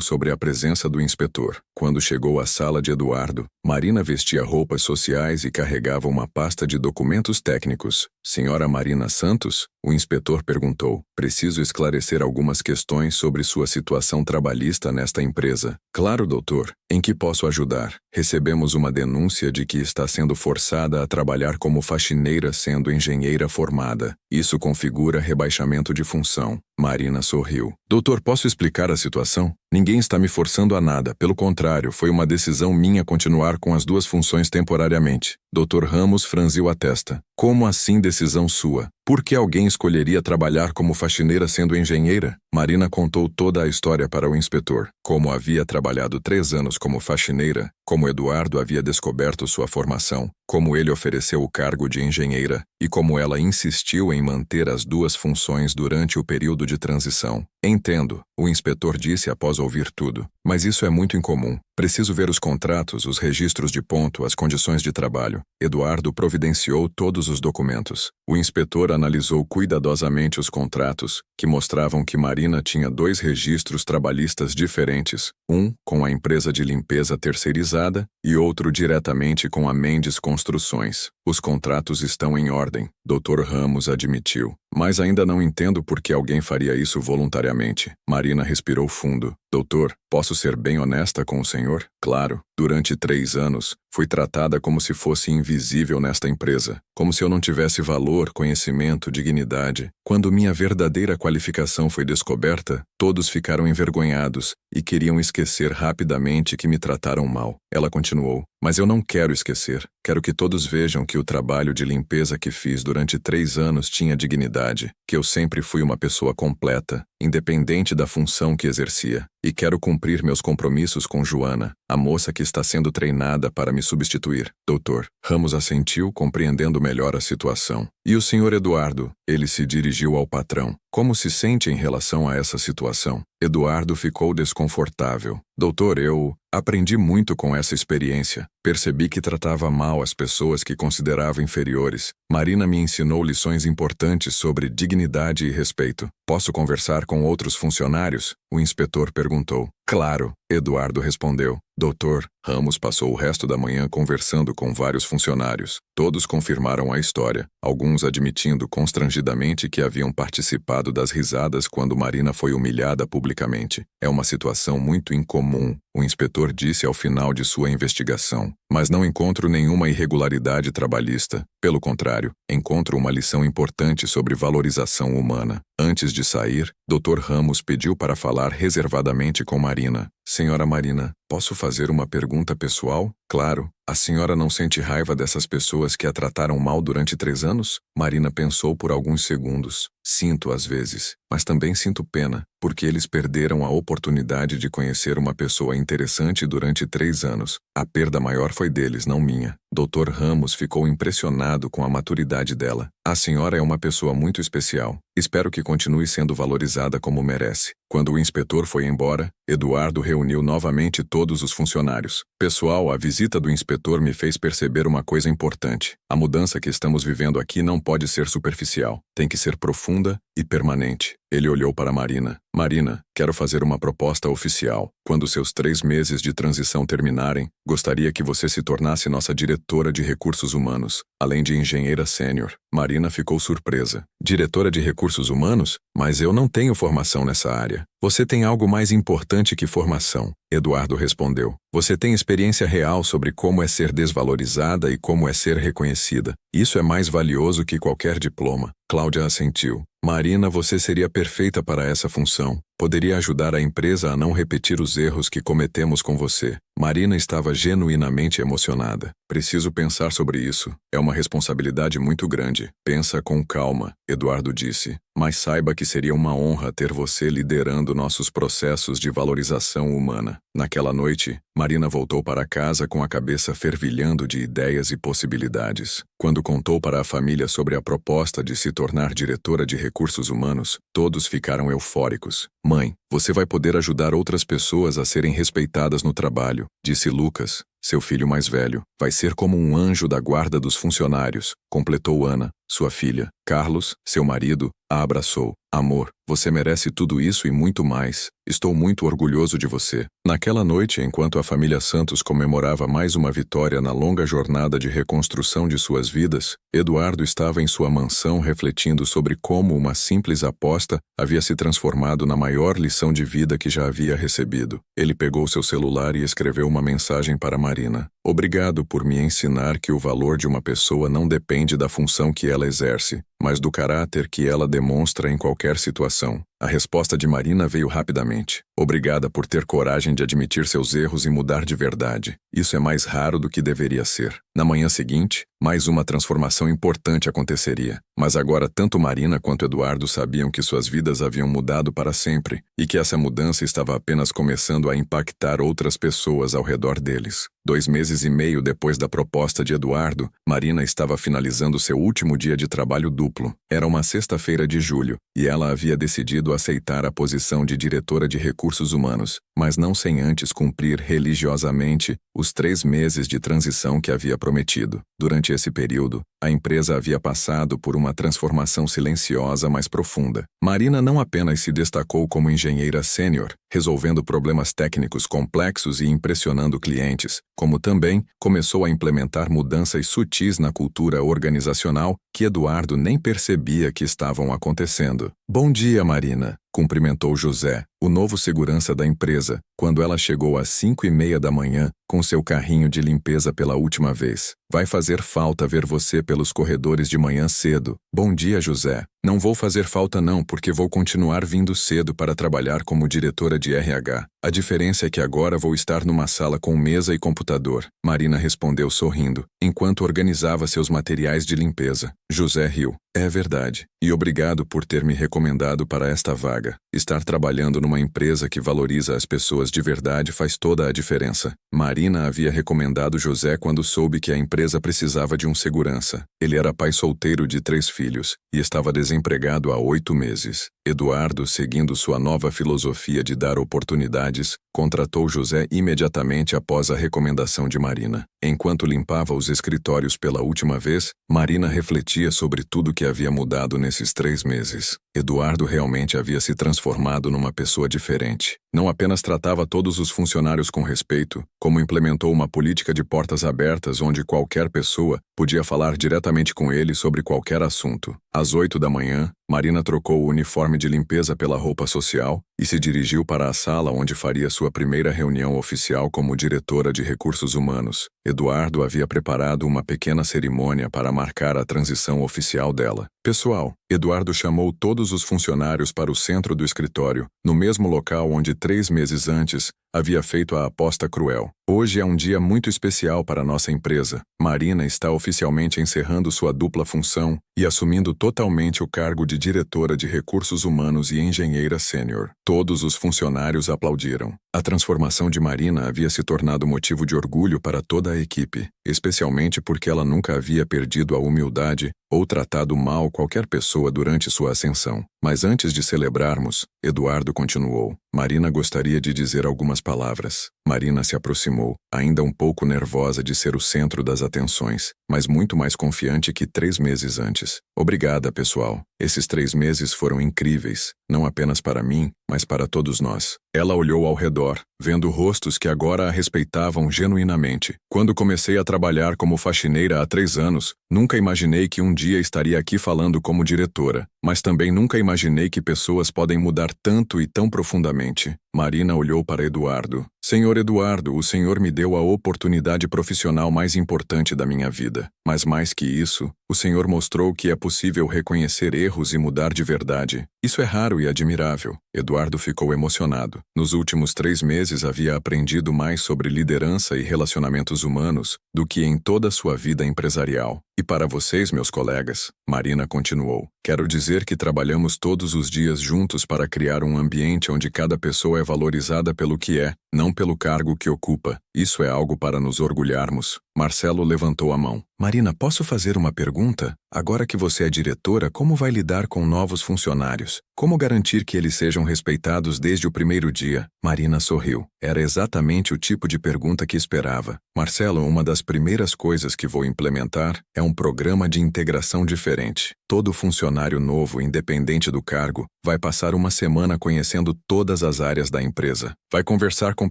sobre a presença do inspetor. Quando chegou à sala de Eduardo, Marina vestia roupas sociais e carregava uma pasta de documentos técnicos. Senhora Marina Santos? O inspetor perguntou. Preciso esclarecer algumas questões sobre sua situação trabalhista nesta empresa. Claro, doutor. Em que posso ajudar? Recebemos uma denúncia de que está sendo forçada a trabalhar como faxineira sendo engenheira formada. Isso configura rebaixamento de função. Marina sorriu. Doutor, posso explicar a situação? Ninguém está me forçando a nada. Pelo contrário, foi uma decisão minha continuar com as duas funções temporariamente. Dr. Ramos franziu a testa. Como assim decisão sua? Por que alguém escolheria trabalhar como faxineira sendo engenheira? Marina contou toda a história para o inspetor. Como havia trabalhado 3 anos como faxineira, como Eduardo havia descoberto sua formação, como ele ofereceu o cargo de engenheira e como ela insistiu em manter as duas funções durante o período de transição. Entendo, o inspetor disse após ouvir tudo. Mas isso é muito incomum. Preciso ver os contratos, os registros de ponto, as condições de trabalho. Eduardo providenciou todos os documentos. O inspetor analisou cuidadosamente os contratos, que mostravam que Marina tinha 2 registros trabalhistas diferentes, um com a empresa de limpeza terceirizada e outro diretamente com a Mendes Construções. Os contratos estão em ordem, Dr. Ramos admitiu. Mas ainda não entendo por que alguém faria isso voluntariamente. Marina respirou fundo. Doutor, posso ser bem honesta com o senhor? Claro. Durante 3 anos, fui tratada como se fosse invisível nesta empresa, como se eu não tivesse valor, conhecimento, dignidade. Quando minha verdadeira qualificação foi descoberta, todos ficaram envergonhados e queriam esquecer rapidamente que me trataram mal. Ela continuou, mas eu não quero esquecer. Quero que todos vejam que o trabalho de limpeza que fiz durante 3 anos tinha dignidade. que eu sempre fui uma pessoa completa, independente da função que exercia, e quero cumprir meus compromissos com Joana, a moça que está sendo treinada para me substituir. Doutor Ramos assentiu, compreendendo melhor a situação. E o senhor Eduardo? Ele se dirigiu ao patrão. Como se sente em relação a essa situação? Eduardo ficou desconfortável. Doutor, eu aprendi muito com essa experiência. Percebi que tratava mal as pessoas que considerava inferiores. Marina me ensinou lições importantes sobre dignidade e respeito. Posso conversar com outros funcionários? O inspetor perguntou. Claro, Eduardo respondeu. Doutor Ramos passou o resto da manhã conversando com vários funcionários. Todos confirmaram a história, alguns admitindo constrangidamente que haviam participado das risadas quando Marina foi humilhada publicamente. É uma situação muito incomum, o inspetor disse ao final de sua investigação. Mas não encontro nenhuma irregularidade trabalhista. Pelo contrário, encontro uma lição importante sobre valorização humana. Antes de sair, Dr. Ramos pediu para falar reservadamente com Marina. Senhora Marina, posso fazer uma pergunta pessoal? Claro. A senhora não sente raiva dessas pessoas que a trataram mal durante 3 anos? Marina pensou por alguns segundos. Sinto às vezes, mas também sinto pena, porque eles perderam a oportunidade de conhecer uma pessoa interessante durante 3 anos. A perda maior foi deles, não minha. Dr. Ramos ficou impressionado com a maturidade dela. A senhora é uma pessoa muito especial. Espero que continue sendo valorizada como merece. Quando o inspetor foi embora, Eduardo reuniu novamente todos os funcionários. Pessoal, a visita do inspetor me fez perceber uma coisa importante. A mudança que estamos vivendo aqui não pode ser superficial. Tem que ser profunda e permanente. Ele olhou para Marina. Marina, quero fazer uma proposta oficial. Quando seus 3 meses de transição terminarem, gostaria que você se tornasse nossa diretora de recursos humanos, além de engenheira sênior. Marina ficou surpresa. Diretora de recursos humanos? Mas eu não tenho formação nessa área. Você tem algo mais importante que formação, Eduardo respondeu. Você tem experiência real sobre como é ser desvalorizada e como é ser reconhecida. Isso é mais valioso que qualquer diploma. Cláudia assentiu. Marina, você seria perfeita para essa função. Poderia ajudar a empresa a não repetir os erros que cometemos com você. Marina estava genuinamente emocionada. Preciso pensar sobre isso. É uma responsabilidade muito grande. Pensa com calma, Eduardo disse. Mas saiba que seria uma honra ter você liderando nossos processos de valorização humana. Naquela noite, Marina voltou para casa com a cabeça fervilhando de ideias e possibilidades. Quando contou para a família sobre a proposta de se tornar diretora de recursos humanos, todos ficaram eufóricos. Mãe, você vai poder ajudar outras pessoas a serem respeitadas no trabalho, disse Lucas, seu filho mais velho. Vai ser como um anjo da guarda dos funcionários, completou Ana, sua filha. Carlos, seu marido, a abraçou. Amor, você merece tudo isso e muito mais. Estou muito orgulhoso de você. Naquela noite, enquanto a família Santos comemorava mais uma vitória na longa jornada de reconstrução de suas vidas, Eduardo estava em sua mansão refletindo sobre como uma simples aposta havia se transformado na maior lição de vida que já havia recebido. Ele pegou seu celular e escreveu uma mensagem para Marina. Obrigado por me ensinar que o valor de uma pessoa não depende da função que ela exerce, mas do caráter que ela demonstra em qualquer situação. A resposta de Marina veio rapidamente. Obrigada por ter coragem de admitir seus erros e mudar de verdade. Isso é mais raro do que deveria ser. Na manhã seguinte, mais uma transformação importante aconteceria. Mas agora tanto Marina quanto Eduardo sabiam que suas vidas haviam mudado para sempre e que essa mudança estava apenas começando a impactar outras pessoas ao redor deles. 2 meses e meio depois da proposta de Eduardo, Marina estava finalizando seu último dia de trabalho duplo. Era uma sexta-feira de julho, e ela havia decidido aceitar a posição de diretora de recursos humanos, mas não sem antes cumprir religiosamente os 3 meses de transição que havia prometido. Durante esse período, a empresa havia passado por uma transformação silenciosa mais profunda. Marina não apenas se destacou como engenheira sênior, resolvendo problemas técnicos complexos e impressionando clientes, como também começou a implementar mudanças sutis na cultura organizacional que Eduardo nem percebia que estavam acontecendo. Bom dia, Marina, cumprimentou José, o novo segurança da empresa, quando ela chegou às 5:30 da manhã com seu carrinho de limpeza pela última vez. Vai fazer falta ver você pelos corredores de manhã cedo. Bom dia, José. Não vou fazer falta não, porque vou continuar vindo cedo para trabalhar como diretora de RH. A diferença é que agora vou estar numa sala com mesa e computador. Marina respondeu sorrindo, enquanto organizava seus materiais de limpeza. José riu. É verdade. E obrigado por ter me recomendado para esta vaga. Estar trabalhando numa empresa que valoriza as pessoas de verdade faz toda a diferença. Marina havia recomendado José quando soube que a empresa precisava de um segurança. Ele era pai solteiro de 3 filhos e estava desempregado há 8 meses. Eduardo, seguindo sua nova filosofia de dar oportunidades, contratou José imediatamente após a recomendação de Marina. Enquanto limpava os escritórios pela última vez, Marina refletia sobre tudo que havia mudado nesses 3 meses. Eduardo realmente havia se transformado numa pessoa diferente. Não apenas tratava todos os funcionários com respeito, como implementou uma política de portas abertas onde qualquer pessoa podia falar diretamente com ele sobre qualquer assunto. Às 8 da manhã, Marina trocou o uniforme de limpeza pela roupa social e se dirigiu para a sala onde faria sua primeira reunião oficial como diretora de recursos humanos. Eduardo havia preparado uma pequena cerimônia para marcar a transição oficial dela. Pessoal, Eduardo chamou todos os funcionários para o centro do escritório, no mesmo local onde 3 meses antes havia feito a aposta cruel. Hoje é um dia muito especial para nossa empresa. Marina está oficialmente encerrando sua dupla função e assumindo totalmente o cargo de diretora de recursos humanos e engenheira sênior. Todos os funcionários aplaudiram. A transformação de Marina havia se tornado motivo de orgulho para toda a equipe, especialmente porque ela nunca havia perdido a humildade ou tratado mal qualquer pessoa durante sua ascensão. Mas antes de celebrarmos, Eduardo continuou. Marina gostaria de dizer algumas palavras. Marina se aproximou, ainda um pouco nervosa de ser o centro das atenções, mas muito mais confiante que 3 meses antes. Obrigada, pessoal. Esses 3 meses foram incríveis, não apenas para mim, mas para todos nós. Ela olhou ao redor, vendo rostos que agora a respeitavam genuinamente. Quando comecei a trabalhar como faxineira há 3 anos, nunca imaginei que um dia estaria aqui falando como diretora, mas também nunca imaginei que pessoas podem mudar tanto e tão profundamente. Marina olhou para Eduardo. Senhor Eduardo, o senhor me deu a oportunidade profissional mais importante da minha vida. Mas mais que isso, o senhor mostrou que é possível reconhecer erros e mudar de verdade. Isso é raro e admirável. Eduardo ficou emocionado. Nos últimos 3 meses havia aprendido mais sobre liderança e relacionamentos humanos do que em toda a sua vida empresarial. E para vocês, meus colegas, Marina continuou, quero dizer que trabalhamos todos os dias juntos para criar um ambiente onde cada pessoa é valorizada pelo que é, não pelo cargo que ocupa. Isso é algo para nos orgulharmos. Marcelo levantou a mão. Marina, posso fazer uma pergunta? Agora que você é diretora, como vai lidar com novos funcionários? Como garantir que eles sejam respeitados desde o primeiro dia? Marina sorriu. Era exatamente o tipo de pergunta que esperava. Marcelo, uma das primeiras coisas que vou implementar é um programa de integração diferente. Todo funcionário novo, independente do cargo, vai passar uma semana conhecendo todas as áreas da empresa. Vai conversar com o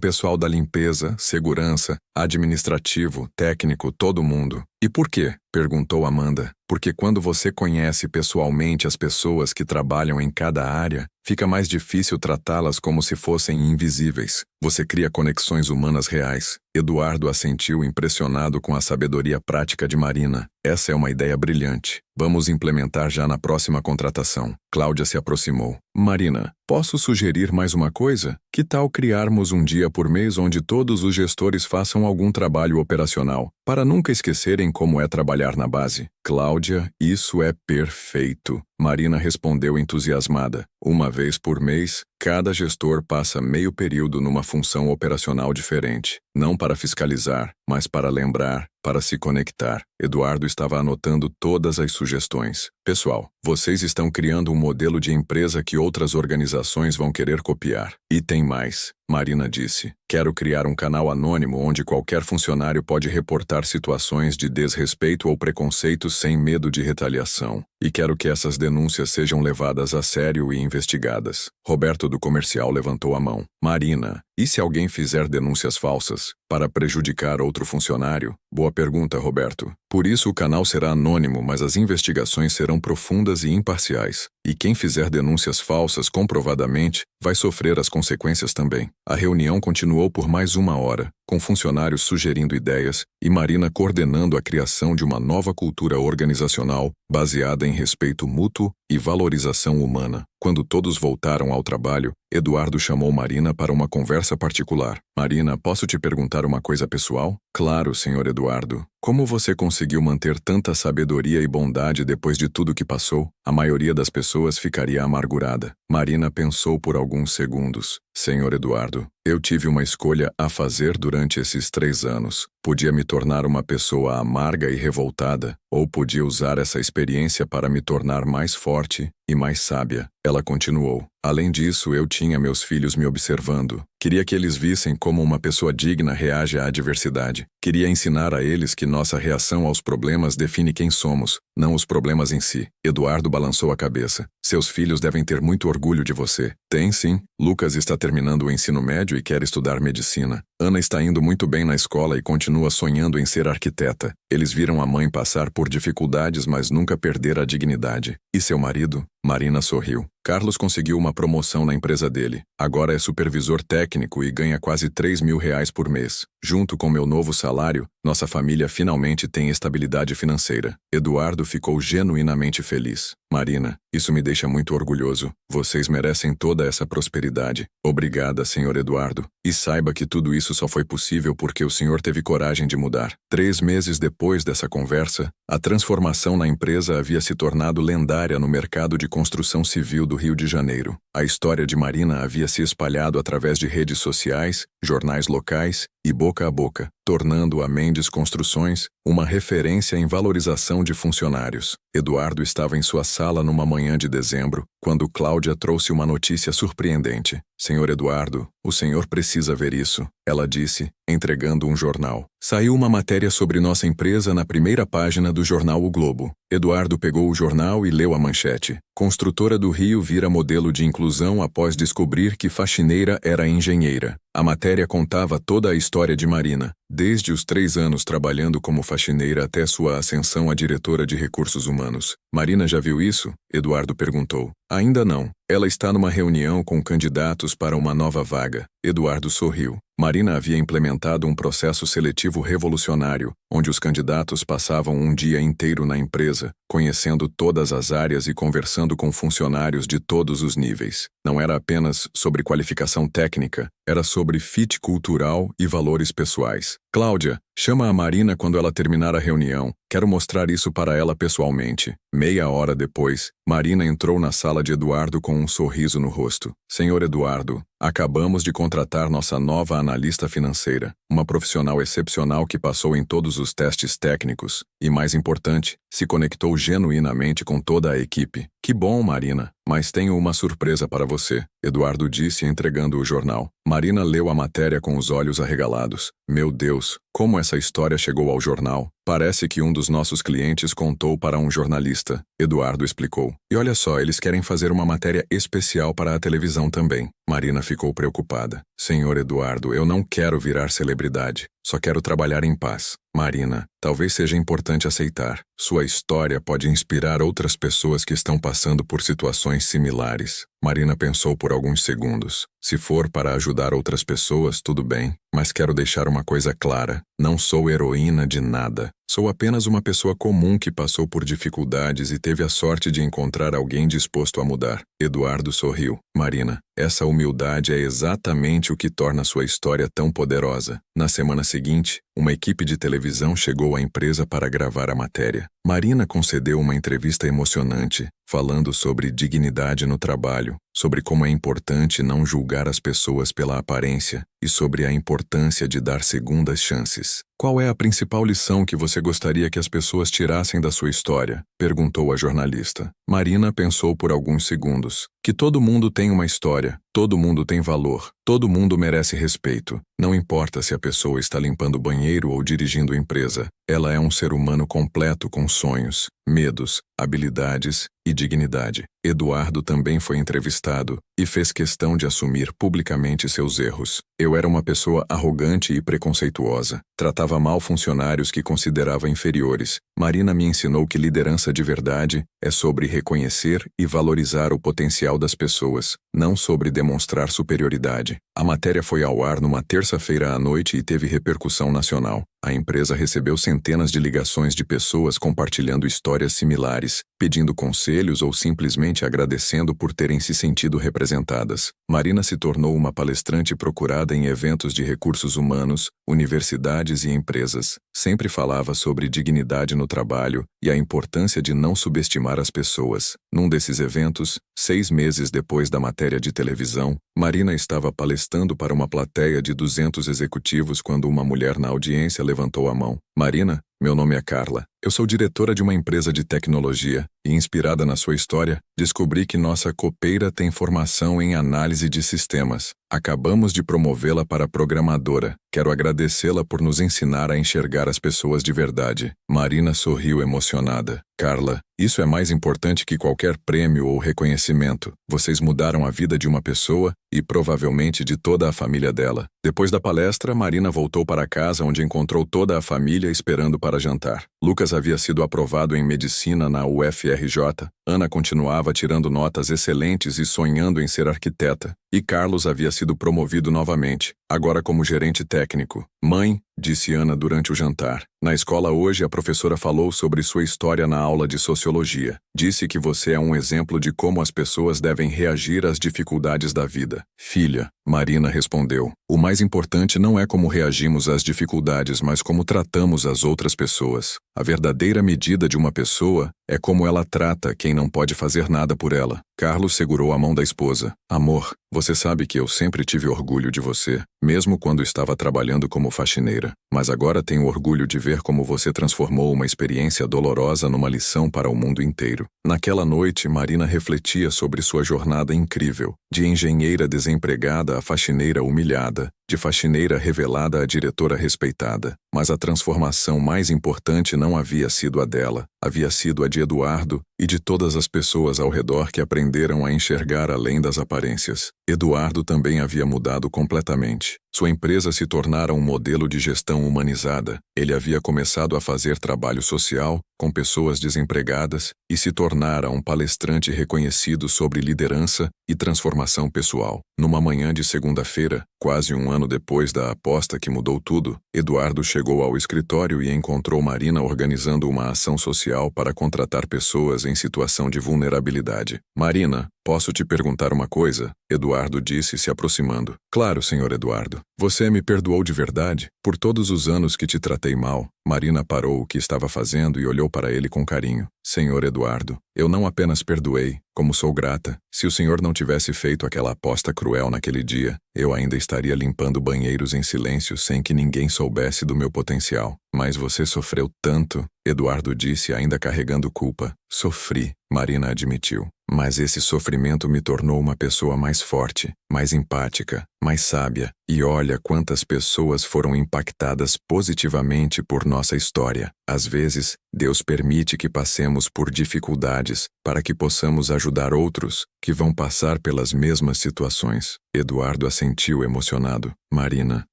pessoal da limpeza, segurança, administrativo, técnico, todo mundo. E por quê? Perguntou Amanda. Porque quando você conhece pessoalmente as pessoas que trabalham em cada área, fica mais difícil tratá-las como se fossem invisíveis. Você cria conexões humanas reais. Eduardo assentiu impressionado com a sabedoria prática de Marina. Essa é uma ideia brilhante. Vamos implementar já na próxima contratação. Cláudia se aproximou. Marina, posso sugerir mais uma coisa? Que tal criarmos um dia por mês onde todos os gestores façam algum trabalho operacional, para nunca esquecerem como é trabalhar na base? Cláudia, isso é perfeito. Marina respondeu entusiasmada. Uma vez por mês, cada gestor passa meio período numa função operacional diferente. Não para fiscalizar, mas para lembrar, para se conectar. Eduardo estava anotando todas as sugestões. Pessoal, vocês estão criando um modelo de empresa que outras organizações vão querer copiar. E tem mais. Marina disse. Quero criar um canal anônimo onde qualquer funcionário pode reportar situações de desrespeito ou preconceito sem medo de retaliação. E quero que essas denúncias sejam levadas a sério e investigadas. Roberto do comercial levantou a mão. Marina, e se alguém fizer denúncias falsas? para prejudicar outro funcionário? Boa pergunta, Roberto. Por isso o canal será anônimo, mas as investigações serão profundas e imparciais. E quem fizer denúncias falsas comprovadamente vai sofrer as consequências também. A reunião continuou por mais 1 hora, com funcionários sugerindo ideias e Marina coordenando a criação de uma nova cultura organizacional baseada em respeito mútuo e valorização humana. Quando todos voltaram ao trabalho, Eduardo chamou Marina para uma conversa particular. Marina, posso te perguntar uma coisa pessoal? Claro, senhor Eduardo. Como você conseguiu manter tanta sabedoria e bondade depois de tudo que passou? A maioria das pessoas ficaria amargurada. Marina pensou por alguns segundos. Senhor Eduardo, eu tive uma escolha a fazer durante esses 3 anos. Podia me tornar uma pessoa amarga e revoltada, ou podia usar essa experiência para me tornar mais forte e mais sábia. Ela continuou. Além disso, eu tinha meus filhos me observando. Queria que eles vissem como uma pessoa digna reage à adversidade. Queria ensinar a eles que nossa reação aos problemas define quem somos, não os problemas em si. Eduardo balançou a cabeça. Seus filhos devem ter muito orgulho de você. Tem sim. Lucas está terminando o ensino médio e quer estudar medicina. Ana está indo muito bem na escola e continua sonhando em ser arquiteta. Eles viram a mãe passar por dificuldades, mas nunca perder a dignidade. E seu marido? Marina sorriu. Carlos conseguiu uma promoção na empresa dele. Agora é supervisor técnico e ganha quase R$ 3.000 por mês. Junto com meu novo salário, nossa família finalmente tem estabilidade financeira. Eduardo ficou genuinamente feliz. Marina, isso me deixa muito orgulhoso. Vocês merecem toda essa prosperidade. Obrigada, senhor Eduardo. E saiba que tudo isso só foi possível porque o senhor teve coragem de mudar. 3 meses depois dessa conversa, a transformação na empresa havia se tornado lendária no mercado de construção civil do Rio de Janeiro. A história de Marina havia se espalhado através de redes sociais, jornais locais e boca a boca, tornando a Mendes Construções uma referência em valorização de funcionários. Eduardo estava em sua sala numa manhã de dezembro, quando Cláudia trouxe uma notícia surpreendente. Senhor Eduardo, o senhor precisa ver isso, ela disse, entregando um jornal. Saiu uma matéria sobre nossa empresa na primeira página do jornal O Globo. Eduardo pegou o jornal e leu a manchete. Construtora do Rio vira modelo de inclusão após descobrir que faxineira era engenheira. A matéria contava toda a história de Marina, desde os 3 anos trabalhando como faxineira até sua ascensão a diretora de recursos humanos. Marina já viu isso? Eduardo perguntou. Ainda não. Ela está numa reunião com candidatos para uma nova vaga. Eduardo sorriu. Marina havia implementado um processo seletivo revolucionário, onde os candidatos passavam um dia inteiro na empresa, conhecendo todas as áreas e conversando com funcionários de todos os níveis. Não era apenas sobre qualificação técnica, era sobre fit cultural e valores pessoais. Cláudia, chama a Marina quando ela terminar a reunião. Quero mostrar isso para ela pessoalmente. Meia hora depois, Marina entrou na sala de Eduardo com um sorriso no rosto. Senhor Eduardo, acabamos de contratar nossa nova analista financeira, uma profissional excepcional que passou em todos os testes técnicos e, mais importante, se conectou genuinamente com toda a equipe. Que bom, Marina, mas tenho uma surpresa para você, Eduardo disse entregando o jornal. Marina leu a matéria com os olhos arregalados. Meu Deus, como essa história chegou ao jornal? Parece que um dos nossos clientes contou para um jornalista, Eduardo explicou. E olha só, eles querem fazer uma matéria especial para a televisão também. Marina ficou preocupada. Senhor Eduardo, eu não quero virar celebridade. Só quero trabalhar em paz. Marina, talvez seja importante aceitar. Sua história pode inspirar outras pessoas que estão passando por situações similares. Marina pensou por alguns segundos. Se for para ajudar outras pessoas, tudo bem, mas quero deixar uma coisa clara. Não sou heroína de nada. Sou apenas uma pessoa comum que passou por dificuldades e teve a sorte de encontrar alguém disposto a mudar. Eduardo sorriu. Marina, essa humildade é exatamente o que torna sua história tão poderosa. Na semana seguinte, uma equipe de televisão chegou à empresa para gravar a matéria. Marina concedeu uma entrevista emocionante, falando sobre dignidade no trabalho, sobre como é importante não julgar as pessoas pela aparência e sobre a importância de dar segundas chances. Qual é a principal lição que você gostaria que as pessoas tirassem da sua história? Perguntou a jornalista. Marina pensou por alguns segundos. Que todo mundo tem uma história, todo mundo tem valor, todo mundo merece respeito. Não importa se a pessoa está limpando o banheiro ou dirigindo empresa, ela é um ser humano completo com sonhos, medos, habilidades e dignidade. Eduardo também foi entrevistado e fez questão de assumir publicamente seus erros. Eu era uma pessoa arrogante e preconceituosa. Tratava mal funcionários que considerava inferiores. Marina me ensinou que liderança de verdade é sobre reconhecer e valorizar o potencial das pessoas, não sobre demonstrar superioridade. A matéria foi ao ar numa terça-feira à noite e teve repercussão nacional. A empresa recebeu centenas de ligações de pessoas compartilhando histórias similares, pedindo conselhos ou simplesmente agradecendo por terem se sentido representadas. Marina se tornou uma palestrante procurada em eventos de recursos humanos, universidades e empresas. Sempre falava sobre dignidade no trabalho e a importância de não subestimar as pessoas. Num desses eventos, 6 meses depois da matéria de televisão, Marina estava palestrando para uma plateia de 200 executivos quando uma mulher na audiência levantou a mão. Marina, meu nome é Carla. Eu sou diretora de uma empresa de tecnologia e, inspirada na sua história, descobri que nossa copeira tem formação em análise de sistemas. Acabamos de promovê-la para programadora. Quero agradecê-la por nos ensinar a enxergar as pessoas de verdade. Marina sorriu emocionada. Carla, isso é mais importante que qualquer prêmio ou reconhecimento. Vocês mudaram a vida de uma pessoa e provavelmente de toda a família dela. Depois da palestra, Marina voltou para casa onde encontrou toda a família esperando para jantar. Lucas havia sido aprovado em medicina na UFRJ. Ana continuava tirando notas excelentes e sonhando em ser arquiteta. E Carlos havia sido promovido novamente, agora como gerente técnico. Mãe, disse Ana durante o jantar. Na escola hoje a professora falou sobre sua história na aula de sociologia. Disse que você é um exemplo de como as pessoas devem reagir às dificuldades da vida. Filha, Marina respondeu, o mais importante não é como reagimos às dificuldades, mas como tratamos as outras pessoas. A verdadeira medida de uma pessoa é como ela trata quem não pode fazer nada por ela. Carlos segurou a mão da esposa. Amor, você sabe que eu sempre tive orgulho de você, mesmo quando estava trabalhando como faxineira. Mas agora tenho orgulho de ver como você transformou uma experiência dolorosa numa lição para o mundo inteiro. Naquela noite, Marina refletia sobre sua jornada incrível, de engenheira desempregada a faxineira humilhada, de faxineira revelada a diretora respeitada. Mas a transformação mais importante não havia sido a dela, havia sido a de Eduardo e de todas as pessoas ao redor que aprenderam a enxergar além das aparências. Eduardo também havia mudado completamente. Sua empresa se tornara um modelo de gestão humanizada. Ele havia começado a fazer trabalho social com pessoas desempregadas e se tornara um palestrante reconhecido sobre liderança e transformação pessoal. Numa manhã de segunda-feira, quase um ano depois da aposta que mudou tudo, Eduardo chegou ao escritório e encontrou Marina organizando uma ação social para contratar pessoas em situação de vulnerabilidade. Marina, posso te perguntar uma coisa? Eduardo disse, se aproximando. Claro, senhor Eduardo. Você me perdoou de verdade? Por todos os anos que te tratei mal? Marina parou o que estava fazendo e olhou para ele com carinho. Senhor Eduardo, eu não apenas perdoei, como sou grata. Se o senhor não tivesse feito aquela aposta cruel naquele dia, eu ainda estaria limpando banheiros em silêncio sem que ninguém soubesse do meu potencial. Mas você sofreu tanto, Eduardo disse, ainda carregando culpa. Sofri, Marina admitiu. Mas esse sofrimento me tornou uma pessoa mais forte, mais empática, mais sábia. E olha quantas pessoas foram impactadas positivamente por nossa história. Às vezes, Deus permite que passemos por dificuldades para que possamos ajudar outros que vão passar pelas mesmas situações. Eduardo assentiu emocionado. Marina,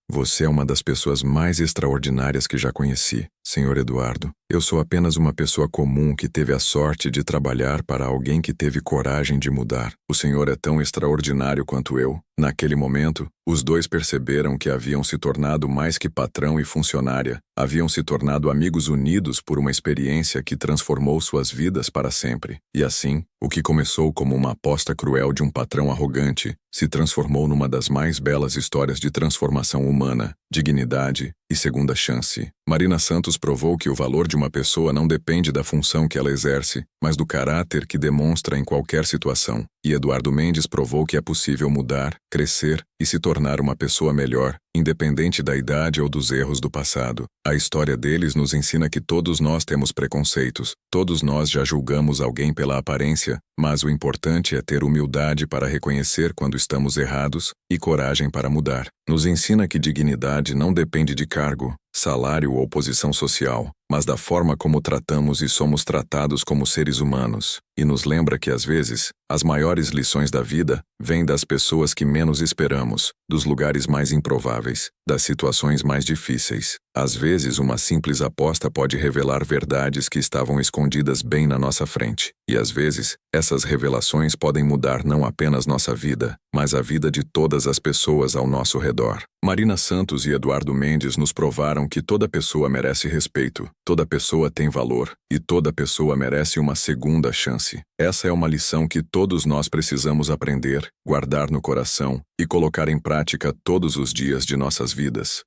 você é uma das pessoas mais extraordinárias que já conheci. Senhor Eduardo, eu sou apenas uma pessoa comum que teve a sorte de trabalhar para alguém que teve coragem de mudar. O senhor é tão extraordinário quanto eu. Naquele momento, os dois perceberam que haviam se tornado mais que patrão e funcionária. Haviam se tornado amigos unidos por uma experiência que transformou suas vidas para sempre. E assim, o que começou como uma aposta cruel de um patrão arrogante se transformou numa das mais belas histórias de transformação humana, dignidade e segunda chance. Marina Santos provou que o valor de uma pessoa não depende da função que ela exerce, mas do caráter que demonstra em qualquer situação. E Eduardo Mendes provou que é possível mudar, crescer e se tornar uma pessoa melhor, independente da idade ou dos erros do passado. A história deles nos ensina que todos nós temos preconceitos, todos nós já julgamos alguém pela aparência, mas o importante é ter humildade para reconhecer quando estamos errados e coragem para mudar. Nos ensina que dignidade não depende de cargo, salário ou posição social, mas da forma como tratamos e somos tratados como seres humanos, e nos lembra que, às vezes, as maiores lições da vida vêm das pessoas que menos esperamos, dos lugares mais improváveis, das situações mais difíceis. Às vezes, uma simples aposta pode revelar verdades que estavam escondidas bem na nossa frente, e às vezes, essas revelações podem mudar não apenas nossa vida, mas a vida de todas as pessoas ao nosso redor. Marina Santos e Eduardo Mendes nos provaram que toda pessoa merece respeito, toda pessoa tem valor, e toda pessoa merece uma segunda chance. Essa é uma lição que todos nós precisamos aprender, guardar no coração e colocar em prática todos os dias de nossas vidas.